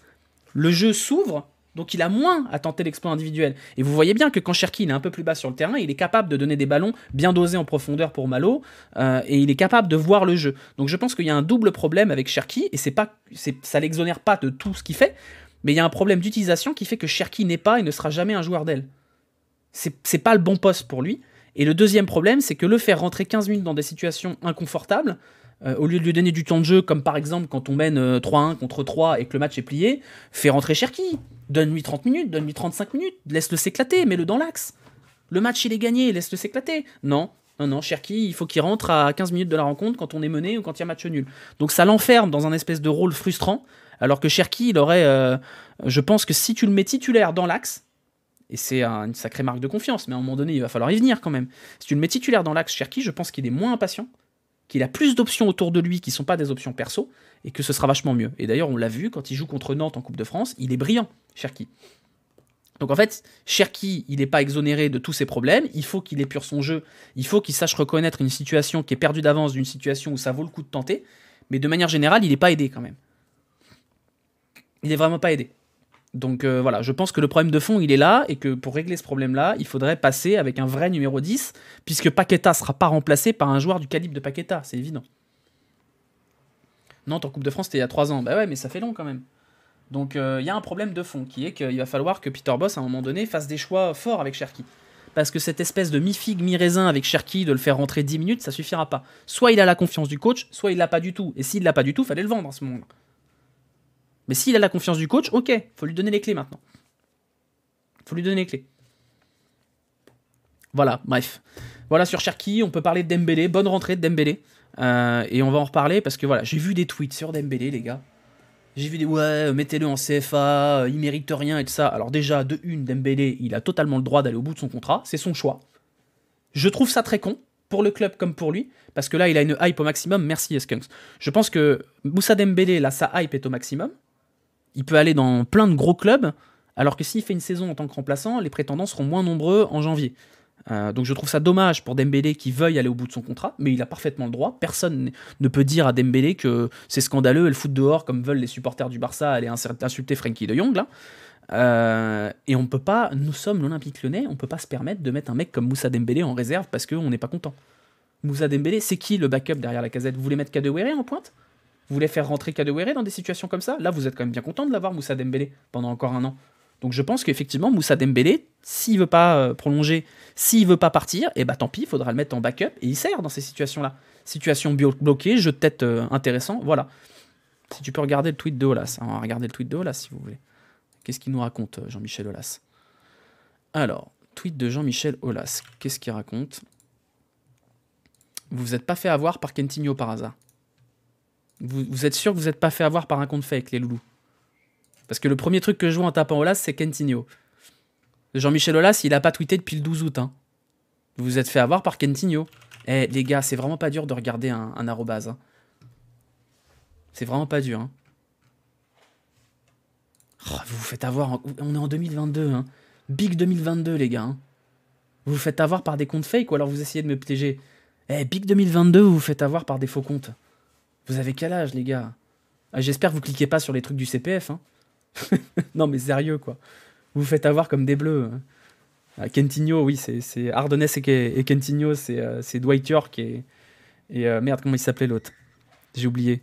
le jeu s'ouvre Donc il a moins à tenter l'exploit individuel. Et vous voyez bien que quand Cherki il est un peu plus bas sur le terrain, il est capable de donner des ballons bien dosés en profondeur pour Malo, et il est capable de voir le jeu. Donc je pense qu'il y a un double problème avec Cherki, et ça l'exonère pas de tout ce qu'il fait, mais il y a un problème d'utilisation qui fait que Cherki n'est pas et ne sera jamais un joueur d'aile. C'est pas le bon poste pour lui. Et le deuxième problème, c'est que le faire rentrer 15 minutes dans des situations inconfortables, au lieu de lui donner du temps de jeu, comme par exemple quand on mène 3-1 contre 3 et que le match est plié, fait rentrer Cherki. Donne-lui 30 minutes, donne-lui 35 minutes, laisse-le s'éclater, mets-le dans l'axe. Le match, il est gagné, laisse-le s'éclater. Non, Cherki, il faut qu'il rentre à 15 minutes de la rencontre quand on est mené ou quand il y a match nul. Donc ça l'enferme dans un espèce de rôle frustrant, alors que Cherki, il aurait... je pense que si tu le mets titulaire dans l'axe, et c'est une sacrée marque de confiance, mais à un moment donné, il va falloir y venir quand même. Si tu le mets titulaire dans l'axe, Cherki, je pense qu'il est moins impatient, qu'il a plus d'options autour de lui qui ne sont pas des options perso, et que ce sera vachement mieux. Et d'ailleurs, on l'a vu, quand il joue contre Nantes en Coupe de France, il est brillant, Cherki. Donc en fait, Cherki, il n'est pas exonéré de tous ses problèmes, il faut qu'il épure son jeu, il faut qu'il sache reconnaître une situation qui est perdue d'avance d'une situation où ça vaut le coup de tenter, mais de manière générale, il n'est pas aidé quand même. Il n'est vraiment pas aidé. Donc voilà, je pense que le problème de fond, il est là, et que pour régler ce problème-là, il faudrait passer avec un vrai numéro 10, puisque Paqueta ne sera pas remplacé par un joueur du calibre de Paqueta, c'est évident. Nantes en Coupe de France, c'était il y a 3 ans. Bah ouais, mais ça fait long quand même. Donc il y a un problème de fond, qui est qu'il va falloir que Peter Bosz, à un moment donné, fasse des choix forts avec Cherki. Parce que cette espèce de mi-figue, mi-raisin avec Cherki, de le faire rentrer 10 minutes, ça suffira pas. Soit il a la confiance du coach, soit il l'a pas du tout. Et s'il l'a pas du tout, fallait le vendre à ce moment-là. Mais s'il a la confiance du coach, ok, faut lui donner les clés maintenant. Faut lui donner les clés. Voilà, bref. Voilà sur Cherki, on peut parler de Dembélé, bonne rentrée de Dembélé. Et on va en reparler parce que voilà, j'ai vu des tweets sur Dembélé, les gars. J'ai vu des ouais, mettez-le en CFA, il mérite rien et tout ça. Alors déjà, de une, Dembélé, il a totalement le droit d'aller au bout de son contrat, c'est son choix. Je trouve ça très con, pour le club comme pour lui, parce que là, il a une hype au maximum, merci Skunks. Je pense que Moussa Dembélé, là, sa hype est au maximum. Il peut aller dans plein de gros clubs, alors que s'il fait une saison en tant que remplaçant, les prétendants seront moins nombreux en janvier. Donc je trouve ça dommage pour Dembélé qui veuille aller au bout de son contrat, mais il a parfaitement le droit. Personne ne peut dire à Dembélé que c'est scandaleux et le foot dehors comme veulent les supporters du Barça aller insulter Frenkie de Jong là. Et on peut pas, nous sommes l'Olympique Lyonnais, on peut pas se permettre de mettre un mec comme Moussa Dembélé en réserve parce qu'on n'est pas content. Moussa Dembélé, c'est qui le backup derrière la casette? Vous voulez mettre Kadewere en pointe? Vous voulez faire rentrer Kadewere dans des situations comme ça? Là, vous êtes quand même bien content de l'avoir, Moussa Dembélé, pendant encore un an. Donc je pense qu'effectivement, Moussa Dembélé, s'il veut pas prolonger, s'il veut pas partir, et bah tant pis, il faudra le mettre en backup, et il sert dans ces situations-là. Situation bloquée, jeu de tête intéressant, voilà. Si tu peux regarder le tweet de Olas, on va regarder le tweet de Olas si vous voulez. Qu'est-ce qu'il nous raconte, Jean-Michel Aulas? Alors, tweet de Jean-Michel Aulas, qu'est-ce qu'il raconte? Vous vous êtes pas fait avoir par Kentinho par hasard? Vous êtes sûr que vous n'êtes pas fait avoir par un compte fake, les loulous? Parce que le premier truc que je vois en tapant Olas, c'est Kentinho. Jean-Michel Aulas, il a pas tweeté depuis le 12 août. Hein. Vous vous êtes fait avoir par Kentinho. Eh, les gars, c'est vraiment pas dur de regarder un arrobase. Hein. C'est vraiment pas dur. Hein. Oh, vous vous faites avoir... On est en 2022. Hein. Big 2022, les gars. Hein. Vous vous faites avoir par des comptes fake ou alors vous essayez de me piéger. Eh, Big 2022, vous vous faites avoir par des faux comptes. Vous avez quel âge, les gars? J'espère que vous cliquez pas sur les trucs du CPF. Hein. Non, mais sérieux, quoi. Vous vous faites avoir comme des bleus. Kentinho, oui, c'est Ardennes et Kentinho, c'est Dwight York et merde, comment il s'appelait l'autre? J'ai oublié.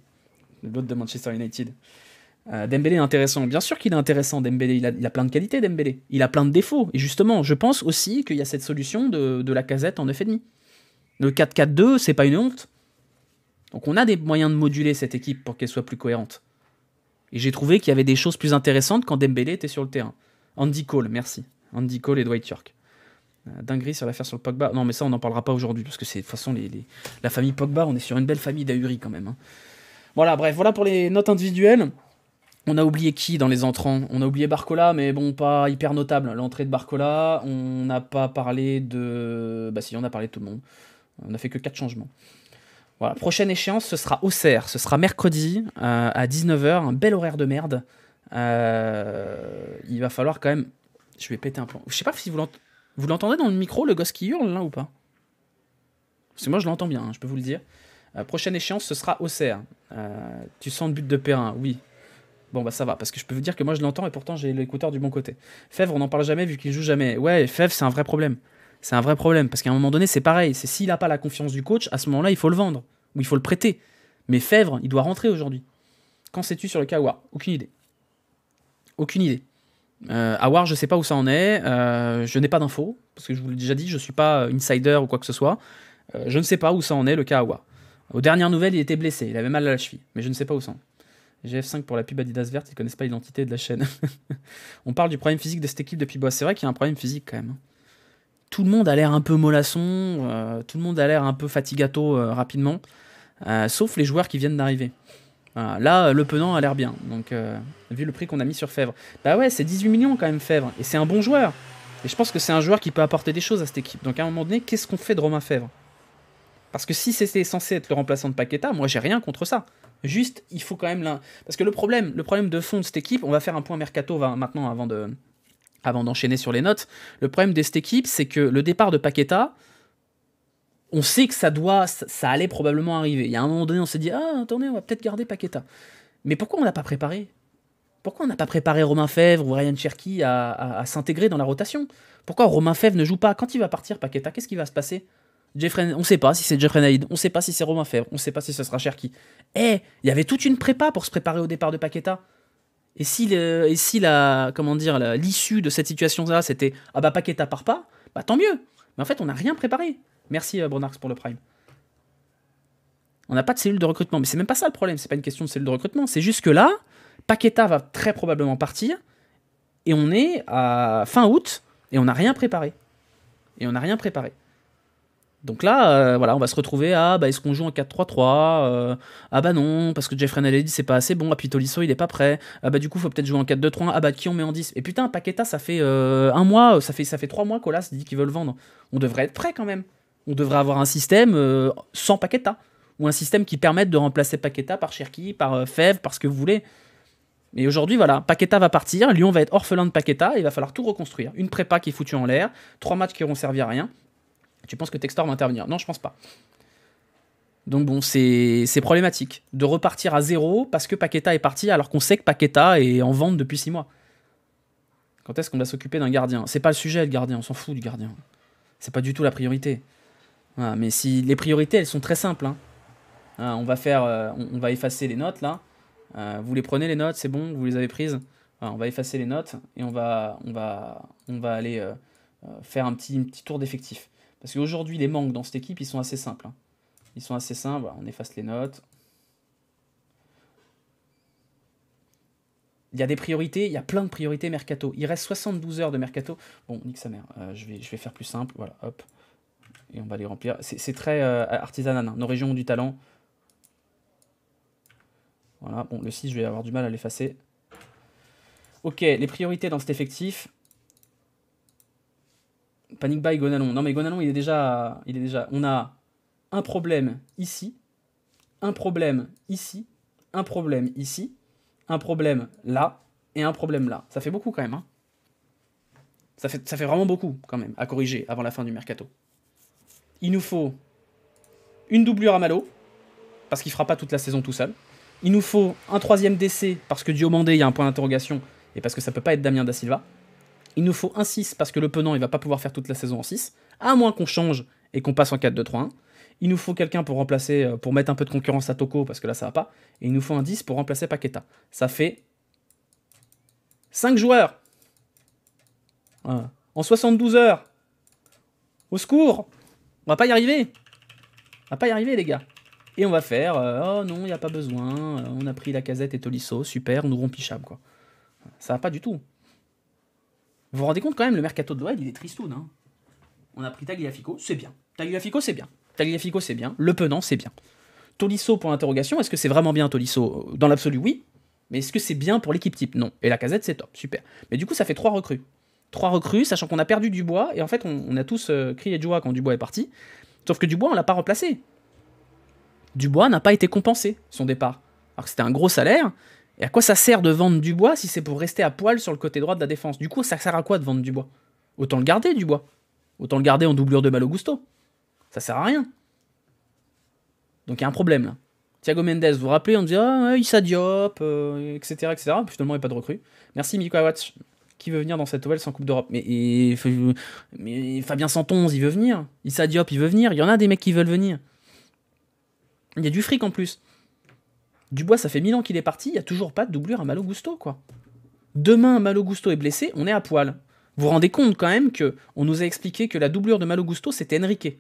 L'autre de Manchester United. Dembélé est intéressant. Bien sûr qu'il est intéressant, Dembélé. Il a plein de qualités, Dembélé. Il a plein de défauts. Et justement, je pense aussi qu'il y a cette solution de la casette en 9,5. Le 4-4-2, c'est pas une honte. Donc on a des moyens de moduler cette équipe pour qu'elle soit plus cohérente. Et j'ai trouvé qu'il y avait des choses plus intéressantes quand Dembélé était sur le terrain. Andy Cole, merci. Andy Cole et Dwight York. Dinguerie sur l'affaire sur le Pogba. Non, mais ça, on n'en parlera pas aujourd'hui, parce que c'est de toute façon la famille Pogba, on est sur une belle famille d'ahuri quand même. Hein. Voilà, bref, voilà pour les notes individuelles. On a oublié qui dans les entrants? On a oublié Barcola, mais bon, pas hyper notable. L'entrée de Barcola, on n'a pas parlé de... Bah si, on a parlé de tout le monde. On n'a fait que 4 changements. Voilà, prochaine échéance, ce sera Auxerre. Ce sera mercredi à 19h, un bel horaire de merde. Il va falloir quand même... Je vais péter un plan. Je sais pas si vous l'entendez dans le micro, le gosse qui hurle là ou pas? Parce que moi je l'entends bien, hein, je peux vous le dire. Prochaine échéance, ce sera Auxerre. Tu sens le but de Perrin, oui. Bon, bah ça va, parce que je peux vous dire que moi je l'entends et pourtant j'ai l'écouteur du bon côté. Fèvre, on n'en parle jamais vu qu'il joue jamais. Ouais, Fèvre, c'est un vrai problème. C'est un vrai problème, parce qu'à un moment donné, c'est pareil. C'est s'il n'a pas la confiance du coach, à ce moment-là, il faut le vendre. Ou il faut le prêter. Mais Fèvre, il doit rentrer aujourd'hui. Qu'en sais-tu sur le cas Aouar? Aucune idée. Aucune idée. Aouar, je sais pas où ça en est. Je n'ai pas d'infos, parce que je vous l'ai déjà dit, je suis pas insider ou quoi que ce soit. Je ne sais pas où ça en est, le cas Aouar. Aux dernières nouvelles, il était blessé. Il avait mal à la cheville. Mais je ne sais pas où ça en est. GF5 pour la pub Adidas verte, ils connaissent pas l'identité de la chaîne. On parle du problème physique de cette équipe depuis... Bah, c'est vrai qu'il y a un problème physique quand même. Tout le monde a l'air un peu mollasson, tout le monde a l'air un peu fatigato rapidement, sauf les joueurs qui viennent d'arriver. Voilà. Là, Le Penant a l'air bien, donc vu le prix qu'on a mis sur Fèvre. Bah ouais, c'est 18 millions quand même Fèvre, et c'est un bon joueur. Et je pense que c'est un joueur qui peut apporter des choses à cette équipe. Donc à un moment donné, qu'est-ce qu'on fait de Romain Fèvre? Parce que si c'était censé être le remplaçant de Paqueta, moi j'ai rien contre ça. Juste, il faut quand même... Parce que le problème de fond de cette équipe, on va faire un point mercato maintenant avant d'enchaîner sur les notes. Le problème de cette équipe, c'est que le départ de Paqueta, on sait que ça allait probablement arriver. Il y a un moment donné, on s'est dit, ah, attendez, on va peut-être garder Paqueta. Mais pourquoi on n'a pas préparé? Pourquoi on n'a pas préparé Romain Fèvre ou Ryan Cherki à s'intégrer dans la rotation? Pourquoi Romain Fèvre ne joue pas? Quand il va partir, Paqueta, qu'est-ce qui va se passer? On ne sait pas si c'est Jeffrey Naïd, on ne sait pas si c'est Romain Fèvre, on ne sait pas si ce sera Cherki. Il y avait toute une prépa pour se préparer au départ de Paqueta. Et si l'issue de cette situation-là, c'était « Ah bah Paqueta part pas », bah tant mieux. Mais en fait, on n'a rien préparé. Merci Bronarx pour le Prime. On n'a pas de cellule de recrutement. Mais c'est même pas ça le problème, c'est pas une question de cellule de recrutement. C'est juste que là, Paqueta va très probablement partir, et on est à fin août, et on n'a rien préparé. Donc là, voilà, on va se retrouver à est-ce qu'on joue en 4-3-3 ah bah non, parce que Jeffrey Naledi c'est pas assez bon, ah puis Tolisso il est pas prêt, ah bah du coup faut peut-être jouer en 4-2-3, ah bah qui on met en 10? Et putain, Paqueta ça fait un mois, ça fait 3 mois qu'Olas dit qu'il veut le vendre. On devrait être prêt quand même. On devrait avoir un système sans Paqueta, ou un système qui permette de remplacer Paqueta par Cherki, par Fèvre, par ce que vous voulez. Mais aujourd'hui, voilà, Paqueta va partir, Lyon va être orphelin de Paqueta, il va falloir tout reconstruire. Une prépa qui est foutue en l'air, 3 matchs qui auront servi à rien. Tu penses que Textor va intervenir? Non, je pense pas. Donc bon, c'est problématique de repartir à zéro parce que Paqueta est parti alors qu'on sait que Paqueta est en vente depuis 6 mois. Quand est-ce qu'on va s'occuper d'un gardien? C'est pas le sujet, le gardien, on s'en fout du gardien. C'est pas du tout la priorité. Voilà, mais si les priorités, elles sont très simples. Hein. On va effacer les notes là. Vous les prenez les notes, c'est bon, vous les avez prises. Voilà, on va effacer les notes et on va aller faire un petit tour d'effectif. Parce qu'aujourd'hui, les manques dans cette équipe, ils sont assez simples. Hein. Ils sont assez simples. Voilà, on efface les notes. Il y a des priorités, il y a plein de priorités mercato. Il reste 72 heures de mercato. Bon, nique sa mère. Je vais faire plus simple. Voilà, hop. Et on va les remplir. C'est très artisanal. Hein. Nos régions ont du talent. Voilà, bon, le 6, je vais avoir du mal à l'effacer. Ok, les priorités dans cet effectif. Panic Buy Gonalon. Non mais Gonalon il est déjà. On a un problème ici, un problème ici, un problème ici, un problème là et un problème là. Ça fait beaucoup quand même. Hein. Ça fait vraiment beaucoup quand même à corriger avant la fin du mercato. Il nous faut une doublure à Malo parce qu'il fera pas toute la saison tout seul. Il nous faut un 3e décès parce que Diomandé il y a un point d'interrogation et parce que ça peut pas être Damien Da Silva. Il nous faut un 6 parce que le Penant il va pas pouvoir faire toute la saison en 6, à moins qu'on change et qu'on passe en 4-2-3-1. Il nous faut quelqu'un pour remplacer, pour mettre un peu de concurrence à Toko parce que là ça va pas. Et il nous faut un 10 pour remplacer Paqueta. Ça fait 5 joueurs. Voilà. En 72 heures. Au secours. On va pas y arriver. On va pas y arriver les gars. Et on va faire, oh non, il n'y a pas besoin, on a pris Lacazette et Tolisso, super, nous rompichable quoi. Ça va pas du tout. Vous vous rendez compte quand même, le mercato de l'OL, il est tristoun. Hein. On a pris Tagliafico, c'est bien. Tagliafico, c'est bien. Le Penant, c'est bien. Tolisso, pour l'interrogation, est-ce que c'est vraiment bien Tolisso? Dans l'absolu, oui. Mais est-ce que c'est bien pour l'équipe type? Non. Et Lacazette, c'est top, super. Mais du coup, ça fait 3 recrues. 3 recrues, sachant qu'on a perdu Dubois, et en fait, on a tous crié joie quand Dubois est parti. Sauf que Dubois, on l'a pas remplacé. Dubois n'a pas été compensé, son départ. Alors que c'était un gros salaire. Et à quoi ça sert de vendre Dubois si c'est pour rester à poil sur le côté droit de la défense? Du coup, ça sert à quoi de vendre Dubois? Autant le garder, Dubois. Autant le garder en doublure de Malo Gusto. Ça sert à rien. Donc il y a un problème là. Thiago Mendes, vous vous rappelez, on disait ah, Issa Diop, etc., etc. Puis finalement, il n'y a pas de recrue. Merci Miko Watch. Qui veut venir dans cette OL sans Coupe d'Europe? Mais Fabien Santonze, il veut venir. Issa Diop, il veut venir. Il y en a des mecs qui veulent venir. Il y a du fric en plus. Dubois, ça fait 1000 ans qu'il est parti, il n'y a toujours pas de doublure à Malo Gusto, quoi. Demain, Malo Gusto est blessé, on est à poil. Vous vous rendez compte quand même que on nous a expliqué que la doublure de Malo Gusto, c'était Enrique.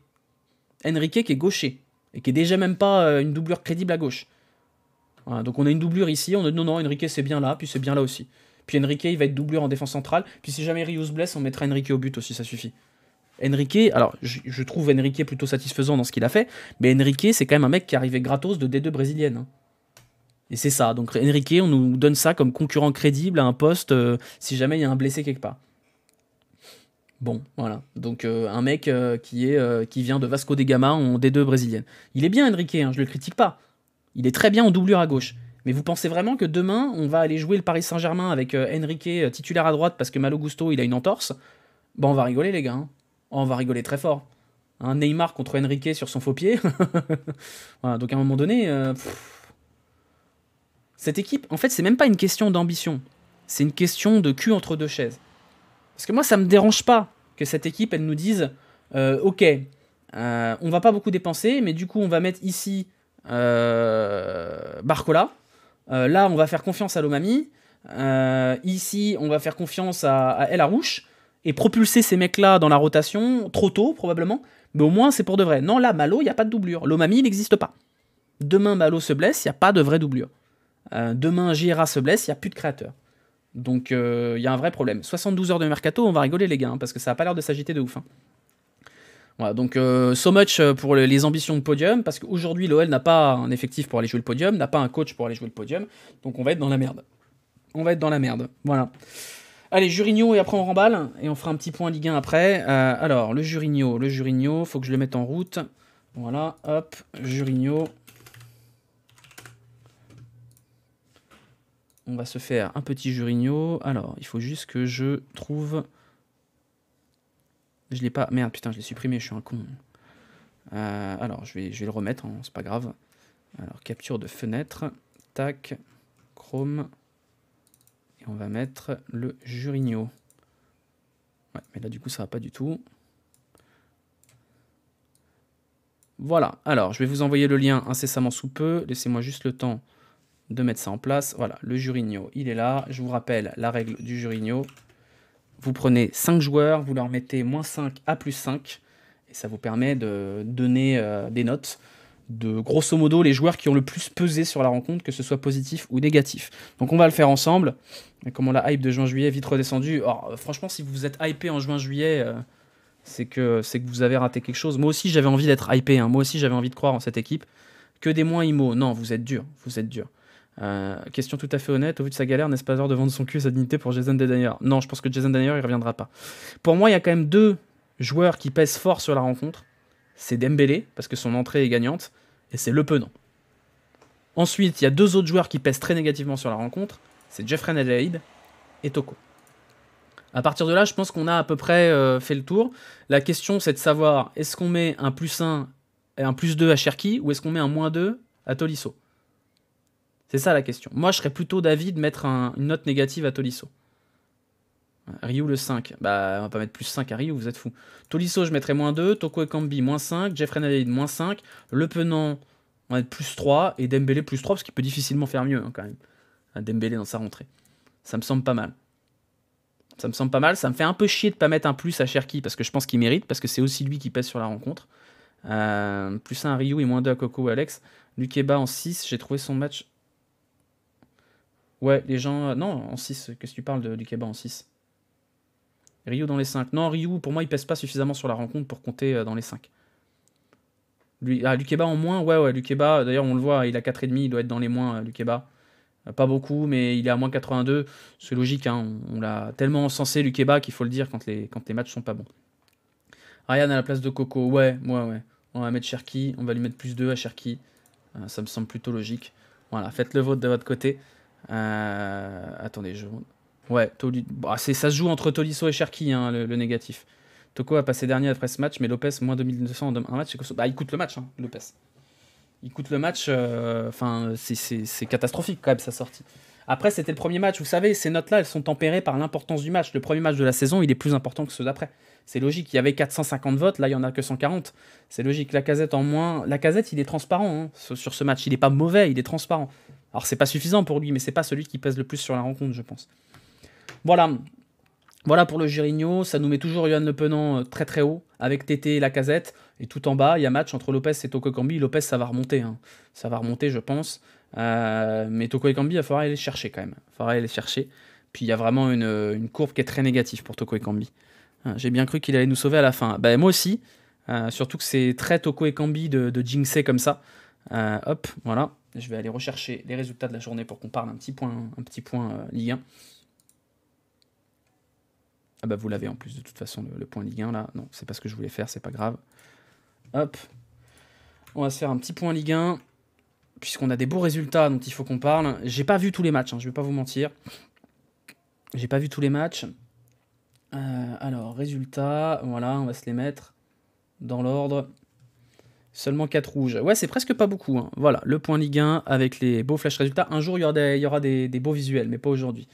Enrique qui est gaucher, et qui est déjà même pas une doublure crédible à gauche. Voilà, donc on a une doublure ici, on a non, Enrique c'est bien là, puis c'est bien là aussi. Puis Enrique, il va être doublure en défense centrale, puis si jamais Riou se blesse, on mettra Enrique au but aussi, ça suffit. Enrique, alors je trouve Enrique plutôt satisfaisant dans ce qu'il a fait, mais Enrique, c'est quand même un mec qui arrivait gratos de D2 brésilienne. Hein. Et c'est ça, donc Enrique, on nous donne ça comme concurrent crédible à un poste si jamais il y a un blessé quelque part. Bon, voilà, donc un mec qui vient de Vasco da Gama en D2 brésilienne. Il est bien Enrique, hein, je le critique pas. Il est très bien en doublure à gauche. Mais vous pensez vraiment que demain, on va aller jouer le Paris Saint-Germain avec Enrique titulaire à droite parce que Malo Gusto, il a une entorse? Bon, on va rigoler les gars, hein. On va rigoler très fort. Hein, Neymar contre Enrique sur son faux pied. Voilà, donc à un moment donné... Cette équipe, en fait, c'est même pas une question d'ambition. C'est une question de cul entre deux chaises. Parce que moi, ça me dérange pas que cette équipe, elle nous dise ok, on va pas beaucoup dépenser, mais du coup, on va mettre ici Barcola. Là, on va faire confiance à Lomami. Ici, on va faire confiance à El Arouche. Et propulser ces mecs-là dans la rotation, trop tôt, probablement. Mais au moins, c'est pour de vrai. Non, là, Malo, il n'y a pas de doublure. Lomami, il n'existe pas. Demain, Malo se blesse, il n'y a pas de vraie doublure. Demain, JRA se blesse, il n'y a plus de créateur. Donc, il y a un vrai problème. 72 heures de mercato, on va rigoler, les gars, hein, parce que ça n'a pas l'air de s'agiter de ouf. Hein. Voilà, donc, so much pour les ambitions de podium, parce qu'aujourd'hui, l'OL n'a pas un effectif pour aller jouer le podium, n'a pas un coach pour aller jouer le podium, donc on va être dans la merde. On va être dans la merde, voilà. Allez, Jurigno, et après on remballe, et on fera un petit point Ligue 1 après. Alors, le Jurigno, faut que je le mette en route. Voilà, hop, Jurigno. On va se faire un petit Jurigno. Alors, il faut juste que je trouve... Je l'ai pas... Merde, putain, je l'ai supprimé, je suis un con. Alors, je vais le remettre, hein, c'est pas grave. Alors, capture de fenêtre. Tac. Chrome. Et on va mettre le Jurigno. Ouais, mais là, du coup, ça va pas du tout. Voilà. Alors, je vais vous envoyer le lien incessamment sous peu. Laissez-moi juste le temps de mettre ça en place. Voilà, le Jurigno, il est là. Je vous rappelle la règle du Jurigno. Vous prenez 5 joueurs, vous leur mettez -5 à +5, et ça vous permet de donner des notes de grosso modo les joueurs qui ont le plus pesé sur la rencontre, que ce soit positif ou négatif. Donc on va le faire ensemble. Et comment la hype de juin-juillet est vite redescendue. Alors, franchement, si vous êtes hypé en juin-juillet, c'est que vous avez raté quelque chose. Moi aussi, j'avais envie d'être hypé. Hein. Moi aussi, j'avais envie de croire en cette équipe. Que des moins IMO. Non, vous êtes dur. Vous êtes dur. Question tout à fait honnête, au vu de sa galère, n'est-ce pas l'heure de vendre son cul et sa dignité pour Jason Denayer? Non, je pense que Jason Denayer, il reviendra pas. Pour moi, il y a quand même 2 joueurs qui pèsent fort sur la rencontre. C'est Dembélé, parce que son entrée est gagnante, et c'est Le Penant. Ensuite, il y a 2 autres joueurs qui pèsent très négativement sur la rencontre. C'est Jeffrey Adelaide et Toko. À partir de là, je pense qu'on a à peu près fait le tour. La question, c'est de savoir, est-ce qu'on met un +1 et un +2 à Cherki, ou est-ce qu'on met un -2 à Tolisso? C'est ça la question. Moi, je serais plutôt d'avis de mettre une note négative à Tolisso. Ryu le 5. Bah, on va pas mettre +5 à Ryu, vous êtes fous. Tolisso, je mettrais -2. Toko Ekambi, -5. Jeffrey Adelaide, -5. Le Penant, on va mettre +3. Et Dembélé, +3, parce qu'il peut difficilement faire mieux, hein, quand même. Dembélé dans sa rentrée. Ça me semble pas mal. Ça me semble pas mal. Ça me fait un peu chier de pas mettre un plus à Cherki, parce que je pense qu'il mérite, parce que c'est aussi lui qui pèse sur la rencontre. +1 à Ryu et -2 à Coco et Alex. Lukeba en 6. J'ai trouvé son match... Ouais, les gens... non, en 6. Qu'est-ce que tu parles de Lukeba en 6? Ryu dans les 5. Non, Ryu, pour moi, il pèse pas suffisamment sur la rencontre pour compter dans les 5. Lukeba en moins, ouais, Lukeba, d'ailleurs, on le voit, il a 4,5, il doit être dans les moins, Lukeba. Pas beaucoup, mais il est à -82. C'est logique, hein, on l'a tellement encensé, Lukeba, qu'il faut le dire quand les matchs sont pas bons. Ryan à la place de Coco, ouais. On va mettre Cherki, on va lui mettre +2 à Cherki. Ça me semble plutôt logique. Voilà, faites le vote de votre côté. Attendez, ouais, ça se joue entre Tolisso et Cherki, hein, le négatif. Toko a passé dernier après ce match, mais Lopez, -2200 en un match. Bah, il coûte le match, hein, Lopez. Il coûte le match. Enfin, c'est catastrophique quand même sa sortie. Après, c'était le premier match. Vous savez, ces notes-là, elles sont tempérées par l'importance du match. Le premier match de la saison, il est plus important que ceux d'après. C'est logique. Il y avait 450 votes, là, il n'y en a que 140. C'est logique. Lacazette en moins. Lacazette, il est transparent hein, sur ce match. Il n'est pas mauvais, il est transparent. Alors, c'est pas suffisant pour lui, mais c'est pas celui qui pèse le plus sur la rencontre, je pense. Voilà. Voilà pour le Girigno. Ça nous met toujours Yohan Le Penant très très haut, avec Tété et Lacazette. Et tout en bas, il y a match entre Lopez et Toko Ekambi. Lopez, ça va remonter. Hein. Ça va remonter, je pense. Mais Toko Ekambi, il faudra aller les chercher quand même. Il faudra aller les chercher. Puis il y a vraiment une courbe qui est très négative pour Toko Ekambi. J'ai bien cru qu'il allait nous sauver à la fin. Bah, moi aussi. Surtout que c'est très Toko Ekambi de jinxer comme ça. Hop, voilà. Je vais aller rechercher les résultats de la journée pour qu'on parle un petit point Ligue 1. Ah bah vous l'avez en plus de toute façon le point Ligue 1 là. Non, c'est pas ce que je voulais faire, c'est pas grave. Hop. On va se faire un petit point Ligue 1. Puisqu'on a des beaux résultats dont il faut qu'on parle. J'ai pas vu tous les matchs, hein, je vais pas vous mentir. J'ai pas vu tous les matchs. Alors, résultats, voilà, on va se les mettre dans l'ordre. Seulement 4 rouges. Ouais, c'est presque pas beaucoup. Hein. Voilà, le point Ligue 1 avec les beaux flash résultats. Un jour, il y aura des beaux visuels, mais pas aujourd'hui.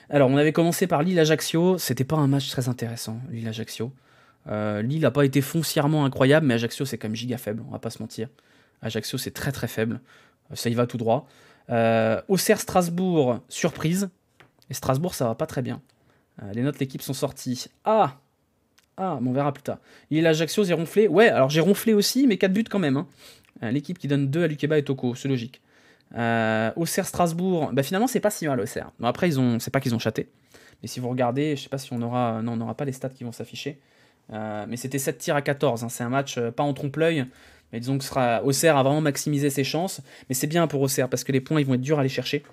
Alors, on avait commencé par Lille-Ajaccio. C'était pas un match très intéressant, Lille-Ajaccio. Lille n'a pas été foncièrement incroyable, mais Ajaccio, c'est quand même giga faible, on va pas se mentir. Ajaccio, c'est très très faible. Ça y va tout droit. Auxerre-Strasbourg, surprise. Et Strasbourg, ça va pas très bien. Les notes de l'équipe sont sorties. Ah, mais on verra plus tard. Lille-Ajaccio, j'ai ronflé. Ouais, alors j'ai ronflé aussi, mais 4 buts quand même. Hein. L'équipe qui donne 2 à Lukeba et Toko, c'est logique. Auxerre-Strasbourg, bah finalement, c'est pas si mal, Auxerre. Bon, après, c'est pas qu'ils ont chaté. Mais si vous regardez, je sais pas si on aura... Non, on n'aura pas les stats qui vont s'afficher. Mais c'était 7 tirs à 14. Hein. C'est un match pas en trompe-l'œil. Mais disons que Auxerre a vraiment maximisé ses chances. Mais c'est bien pour Auxerre parce que les points ils vont être durs à aller chercher.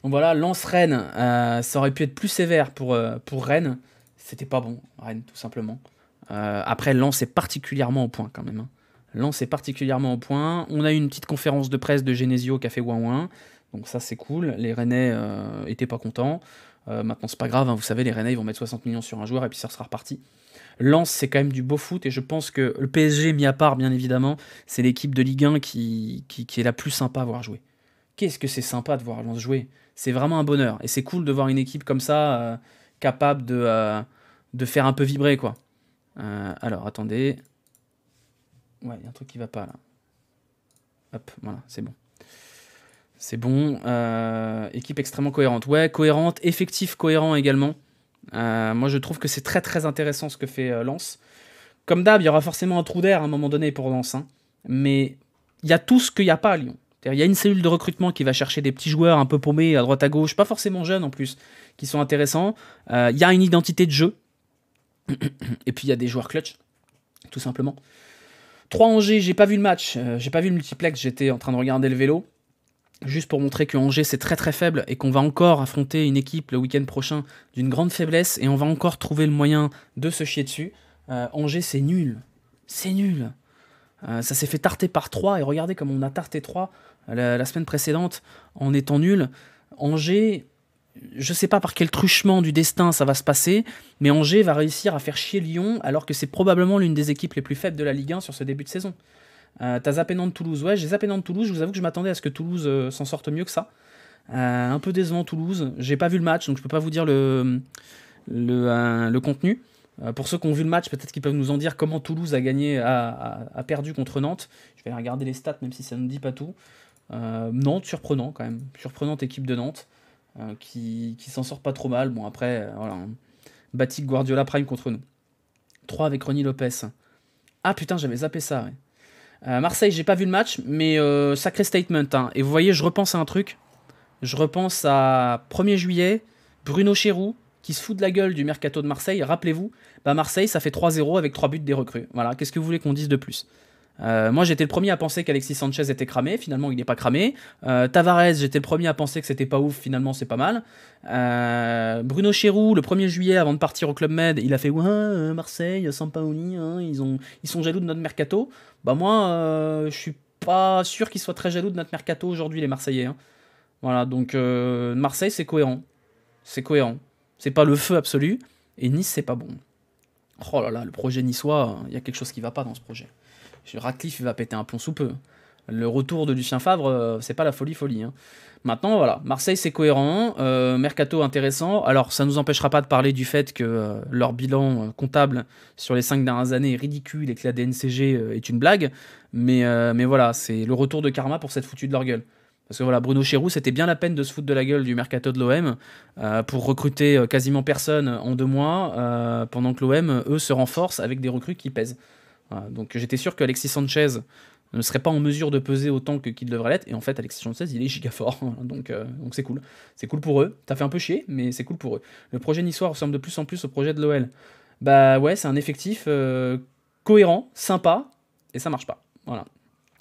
Donc voilà, Lens-Rennes, ça aurait pu être plus sévère pour Rennes. C'était pas bon, Rennes, tout simplement. Après, Lens est particulièrement au point quand même. Hein. Lens est particulièrement au point. On a eu une petite conférence de presse de Genesio qui a fait ouin-ouin. Donc ça, c'est cool. Les Rennais étaient pas contents. Maintenant, c'est pas grave. Hein. Vous savez, les Rennais, ils vont mettre 60 millions sur un joueur et puis ça sera reparti. Lens, c'est quand même du beau foot et je pense que le PSG, mis à part, bien évidemment, c'est l'équipe de Ligue 1 qui est la plus sympa à voir jouer. Qu'est-ce que c'est sympa de voir Lens jouer. C'est vraiment un bonheur. Et c'est cool de voir une équipe comme ça, capable de faire un peu vibrer, quoi. Alors, attendez. Ouais, il y a un truc qui va pas, là. Hop, voilà, c'est bon. C'est bon. Équipe extrêmement cohérente. Ouais, cohérente. Effectif cohérent également. Moi, je trouve que c'est très, très intéressant ce que fait Lens. Comme d'hab, il y aura forcément un trou d'air à un moment donné pour Lens. Hein. Mais il y a tout ce qu'il n'y a pas à Lyon. Il y a une cellule de recrutement qui va chercher des petits joueurs un peu paumés à droite à gauche, pas forcément jeunes en plus, qui sont intéressants. Il y a une identité de jeu. Et puis il y a des joueurs clutch, tout simplement. 3 Angers, j'ai pas vu le match, j'ai pas vu le multiplex, j'étais en train de regarder le vélo. Juste pour montrer que Angers c'est très très faible et qu'on va encore affronter une équipe le week-end prochain d'une grande faiblesse et on va encore trouver le moyen de se chier dessus. Angers c'est nul. C'est nul. Ça s'est fait tarter par 3 et regardez comme on a tarté 3 la semaine précédente en étant nul. Angers, je sais pas par quel truchement du destin ça va se passer, mais Angers va réussir à faire chier Lyon alors que c'est probablement l'une des équipes les plus faibles de la Ligue 1 sur ce début de saison. T'as zappé Nantes-Toulouse, ouais j'ai zappé Nantes-Toulouse, je vous avoue que je m'attendais à ce que Toulouse s'en sorte mieux que ça. Un peu décevant Toulouse, j'ai pas vu le match donc je peux pas vous dire le contenu. Pour ceux qui ont vu le match, peut-être qu'ils peuvent nous en dire comment Toulouse a perdu contre Nantes. Je vais regarder les stats, même si ça ne dit pas tout. Nantes, surprenant quand même. Surprenante équipe de Nantes, qui s'en sort pas trop mal. Bon, après, voilà. Batik Guardiola Prime contre nous. 3 avec Ronny Lopez. Ah putain, j'avais zappé ça. Ouais. Marseille, j'ai pas vu le match, mais sacré statement. Hein. Et vous voyez, je repense à un truc. Je repense à 1er juillet, Bruno Chéroux, qui se fout de la gueule du mercato de Marseille. Rappelez-vous, Marseille, ça fait 3-0 avec 3 buts des recrues. Voilà, qu'est-ce que vous voulez qu'on dise de plus? Moi, j'étais le premier à penser qu'Alexis Sanchez était cramé. Finalement, il n'est pas cramé. Tavares, j'étais le premier à penser que c'était pas ouf. Finalement, c'est pas mal. Bruno Chéroux, le 1er juillet, avant de partir au Club Med, il a fait ouais, Marseille, Sampaoli, hein, ils sont jaloux de notre mercato. Moi, je suis pas sûr qu'ils soient très jaloux de notre mercato aujourd'hui, les Marseillais. Hein. Voilà, donc Marseille, c'est cohérent. C'est cohérent. C'est pas le feu absolu. Et Nice, c'est pas bon. Oh là là, le projet niçois, il y a quelque chose qui va pas dans ce projet. Ratcliffe, il va péter un plomb sous peu. Le retour de Lucien Favre, c'est pas la folie, hein. Maintenant, voilà, Marseille c'est cohérent, mercato intéressant. Alors, ça nous empêchera pas de parler du fait que leur bilan comptable sur les 5 dernières années est ridicule et que la DNCG est une blague. Mais voilà, c'est le retour de karma pour s'être foutu de leur gueule. Parce que voilà, Bruno Chéroux, c'était bien la peine de se foutre de la gueule du mercato de l'OM pour recruter quasiment personne en 2 mois, pendant que l'OM, eux, se renforce avec des recrues qui pèsent. Voilà, donc j'étais sûr qu'Alexis Sanchez ne serait pas en mesure de peser autant qu'il devrait l'être, et en fait Alexis Sanchez il est giga fort, donc c'est cool. C'est cool pour eux, ça fait un peu chier, mais c'est cool pour eux. Le projet niçois ressemble de plus en plus au projet de l'OL. Bah ouais, c'est un effectif cohérent, sympa, et ça marche pas. Voilà.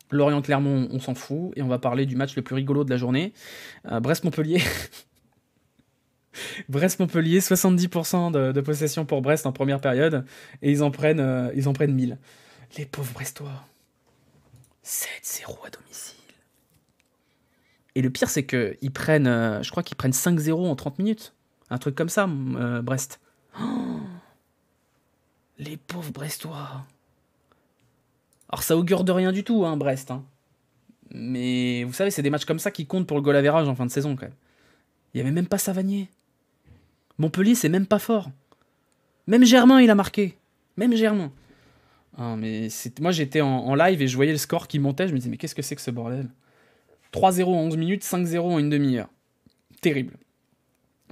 Lorient-Clermont, on s'en fout, et on va parler du match le plus rigolo de la journée. Brest-Montpellier. Brest-Montpellier, 70% de possession pour Brest en première période, et ils en prennent 1000. Les pauvres Brestois. 7-0 à domicile. Et le pire, c'est qu'ils prennent, je crois qu'ils prennent 5-0 en 30 minutes. Un truc comme ça, Brest. Oh, les pauvres Brestois. Alors ça augure de rien du tout, hein, Brest. Hein. Mais vous savez, c'est des matchs comme ça qui comptent pour le goal average en fin de saison, quand même. Il n'y avait même pas Savanier. Montpellier, c'est même pas fort. Même Germain, il a marqué. Même Germain. Ah, mais moi, j'étais en live et je voyais le score qui montait. Je me disais, mais qu'est-ce que c'est que ce bordel? 3-0 en 11 minutes, 5-0 en une demi-heure. Terrible.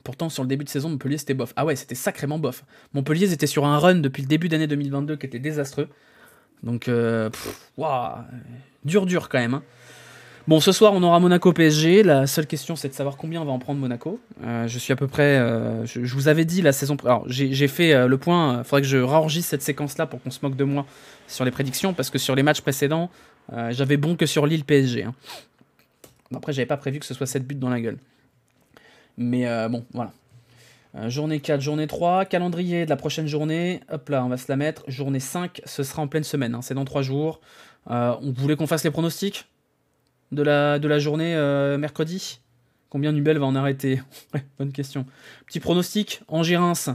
Pourtant, sur le début de saison, Montpellier, c'était bof. Ah ouais, c'était sacrément bof. Montpellier, ils étaient sur un run depuis le début d'année 2022 qui était désastreux. Donc, waouh, dur quand même. Hein. Bon, ce soir, on aura Monaco-PSG. La seule question, c'est de savoir combien on va en prendre Monaco. Je suis à peu près... je vous avais dit la saison... Alors, j'ai fait le point. Il faudrait que je réenregistre cette séquence-là pour qu'on se moque de moi sur les prédictions, parce que sur les matchs précédents, j'avais bon que sur Lille-PSG. Hein. Après, j'avais pas prévu que ce soit 7 buts dans la gueule. Mais bon, voilà. Journée 4, journée 3, calendrier de la prochaine journée. Hop là, on va se la mettre. Journée 5, ce sera en pleine semaine. Hein, c'est dans 3 jours. On voulait qu'on fasse les pronostics de la journée mercredi. Combien Nubel va en arrêter? Ouais, bonne question. Petit pronostic, Angers-Reims.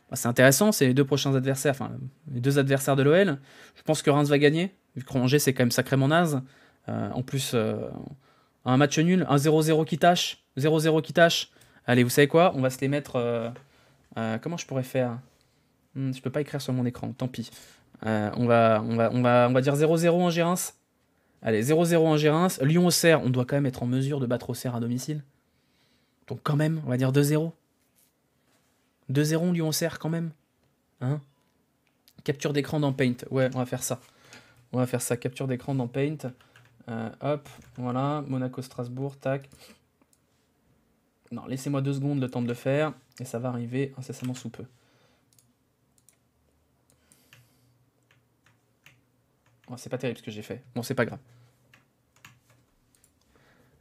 Bah, c'est intéressant, c'est les 2 prochains adversaires, enfin les 2 adversaires de l'OL. Je pense que Reims va gagner, vu que Angers c'est quand même sacrément naze. En plus, un match nul, un 0-0 qui tâche, 0-0 qui tâche. Allez, vous savez quoi? On va se les mettre... comment je pourrais faire? Je peux pas écrire sur mon écran, tant pis. On va dire 0-0 Angers-Reims. Allez, 0-0 Angers-Reims. Lyon-Auxerre, on doit quand même être en mesure de battre Auxerre à domicile. Donc quand même, on va dire 2-0. 2-0 Lyon-Auxerre quand même. Hein? Capture d'écran dans Paint. Ouais, on va faire ça. On va faire ça, capture d'écran dans Paint. Hop, voilà. Monaco-Strasbourg, tac. Non, laissez-moi 2 secondes le temps de le faire. Et ça va arriver incessamment sous peu. Oh, c'est pas terrible ce que j'ai fait. Bon, c'est pas grave.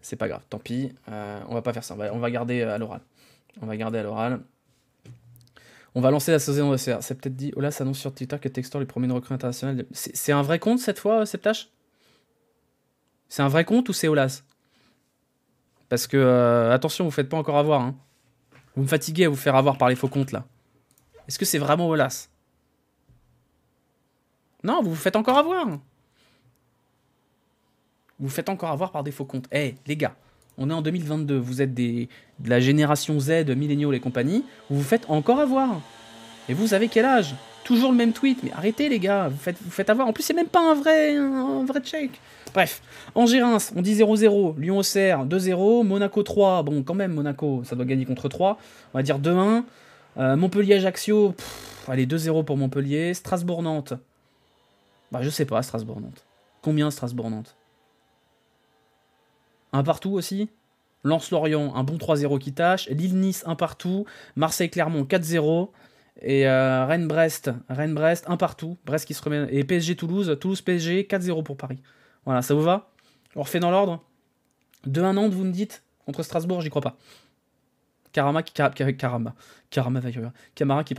C'est pas grave, tant pis. On va pas faire ça. On va garder à l'oral. On va garder à l'oral. On va lancer la saison OCR. C'est peut-être dit. Olas annonce sur Twitter que Textor lui promet une recrue internationale. C'est un vrai compte cette fois, Septache? C'est un vrai compte ou c'est Olas? Parce que, attention, vous faites pas encore avoir. Hein. Vous me fatiguez à vous faire avoir par les faux comptes là. Est-ce que c'est vraiment Olas? Non, vous vous faites encore avoir. Vous vous faites encore avoir par des faux comptes. Eh, les gars, on est en 2022. Vous êtes de la génération Z, milléniaux et compagnie. Vous vous faites encore avoir. Et vous avez quel âge? Toujours le même tweet. Mais arrêtez, les gars. Vous faites avoir. En plus, c'est même pas un vrai check. Bref. Angers-Reims, on dit 0-0. Lyon-Auxerre, 2-0. Monaco 3. Bon, quand même, Monaco, ça doit gagner contre 3. On va dire 2-1. Montpellier-Ajaccio. Allez, 2-0 pour Montpellier. Strasbourg-Nantes. Bah, je sais pas, Strasbourg-Nantes. Combien Strasbourg-Nantes? Un partout aussi. Lens-Lorient, un bon 3-0 qui tâche. Lille-Nice, un partout. Marseille-Clermont, 4-0. Et Rennes-Brest, un partout. Brest qui se remet. Et PSG-Toulouse, Toulouse-PSG, 4-0 pour Paris. Voilà, ça vous va? On refait dans l'ordre. 2-1 Nantes, vous me dites? Contre Strasbourg, j'y crois pas. Camara qui prend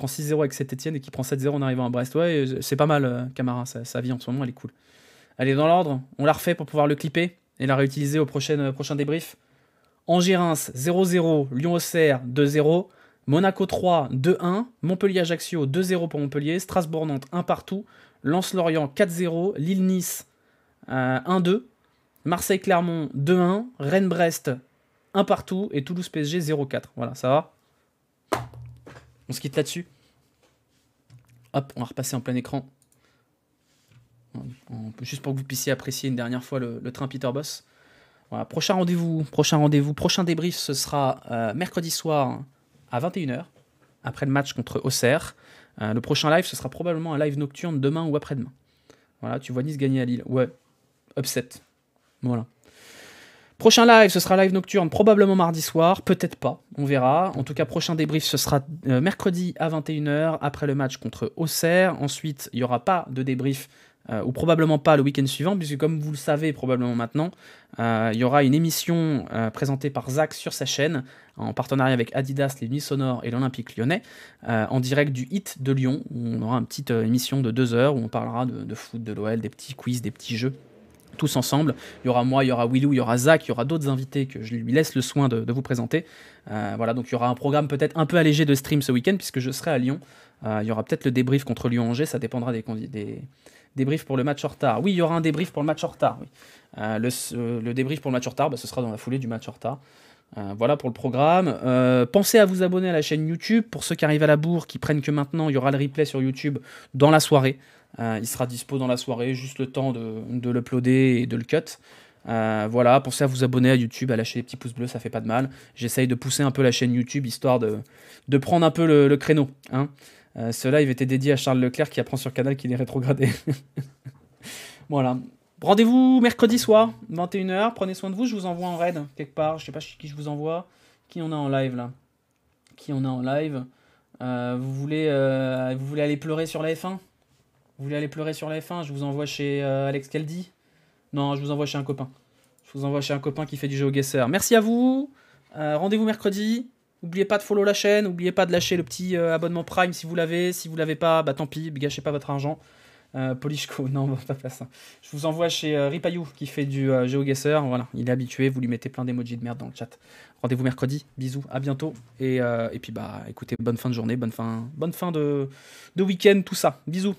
6-0 avec Saint-Etienne et qui prend 7-0 en arrivant à Brest. Ouais, c'est pas mal, Camara. Sa vie en ce moment, elle est cool. Allez, dans l'ordre, on la refait pour pouvoir le clipper et la réutiliser au prochain débrief. Angers-Reims, 0-0. Lyon-Auxerre, 2-0. Monaco 3, 2-1. Montpellier-Ajaccio, 2-0 pour Montpellier. Strasbourg-Nantes, 1 partout. Lens-Lorient, 4-0. Lille-Nice, 1-2. Marseille-Clermont 2-1, Rennes-Brest 1 partout et Toulouse-PSG 0-4. Voilà, ça va. On se quitte là-dessus. Hop, on va repasser en plein écran. Juste pour que vous puissiez apprécier une dernière fois le train Peter Boss. Voilà, prochain rendez-vous, prochain débrief, ce sera mercredi soir à 21h, après le match contre Auxerre. Le prochain live, ce sera probablement un live nocturne demain ou après-demain. Voilà, tu vois Nice gagner à Lille. Ouais, upset. Voilà. Prochain live, ce sera live nocturne, probablement mardi soir, peut-être pas, on verra. En tout cas, prochain débrief, ce sera mercredi à 21h, après le match contre Auxerre. Ensuite, il n'y aura pas de débrief, ou probablement pas le week-end suivant, puisque comme vous le savez probablement maintenant, il y aura une émission présentée par Zach sur sa chaîne, en partenariat avec Adidas, les Nuits Sonores et l'Olympique Lyonnais, en direct du HIT de Lyon, où on aura une petite émission de 2 heures, où on parlera de foot, de l'OL, des petits quiz, des petits jeux. Tous ensemble, il y aura moi, il y aura Willou, il y aura Zach, il y aura d'autres invités que je lui laisse le soin de vous présenter. Voilà, donc il y aura un programme peut-être un peu allégé de stream ce week-end puisque je serai à Lyon. Il y aura peut-être le débrief contre Lyon-Angers, ça dépendra des débriefs pour le match en retard. Oui, il y aura un débrief pour le match en retard. Oui. Le débrief pour le match en retard, ce sera dans la foulée du match en retard. Voilà pour le programme. Pensez à vous abonner à la chaîne YouTube. Pour ceux qui arrivent à la bourre, qui prennent que maintenant, il y aura le replay sur YouTube dans la soirée. Il sera dispo dans la soirée, juste le temps de l'uploader et de le cut. Voilà, pensez à vous abonner à YouTube, à lâcher les petits pouces bleus, ça fait pas de mal. J'essaye de pousser un peu la chaîne YouTube, histoire de prendre un peu le créneau. Hein. Ce live était dédié à Charles Leclerc qui apprend sur Canal qu'il est rétrogradé. Voilà. Rendez-vous mercredi soir, 21h. Prenez soin de vous, je vous envoie en raid quelque part. Je sais pas qui je vous envoie. Qui on a en live là? Qui on a en live? Vous voulez aller pleurer sur la F1? Vous voulez aller pleurer sur la F1? Je vous envoie chez Alex Caldi. Non, je vous envoie chez un copain. Je vous envoie chez un copain qui fait du GeoGuessr. Merci à vous. Rendez-vous mercredi. N'oubliez pas de follow la chaîne. N'oubliez pas de lâcher le petit abonnement Prime si vous l'avez. Si vous l'avez pas, bah tant pis, gâchez pas votre argent. Polishko, non, on va pas faire ça. Je vous envoie chez Ripayou qui fait du GeoGuessr. Voilà, il est habitué. Vous lui mettez plein d'emojis de merde dans le chat. Rendez-vous mercredi. Bisous, à bientôt. Et puis bah écoutez, bonne fin de journée, bonne fin de week-end, tout ça. Bisous.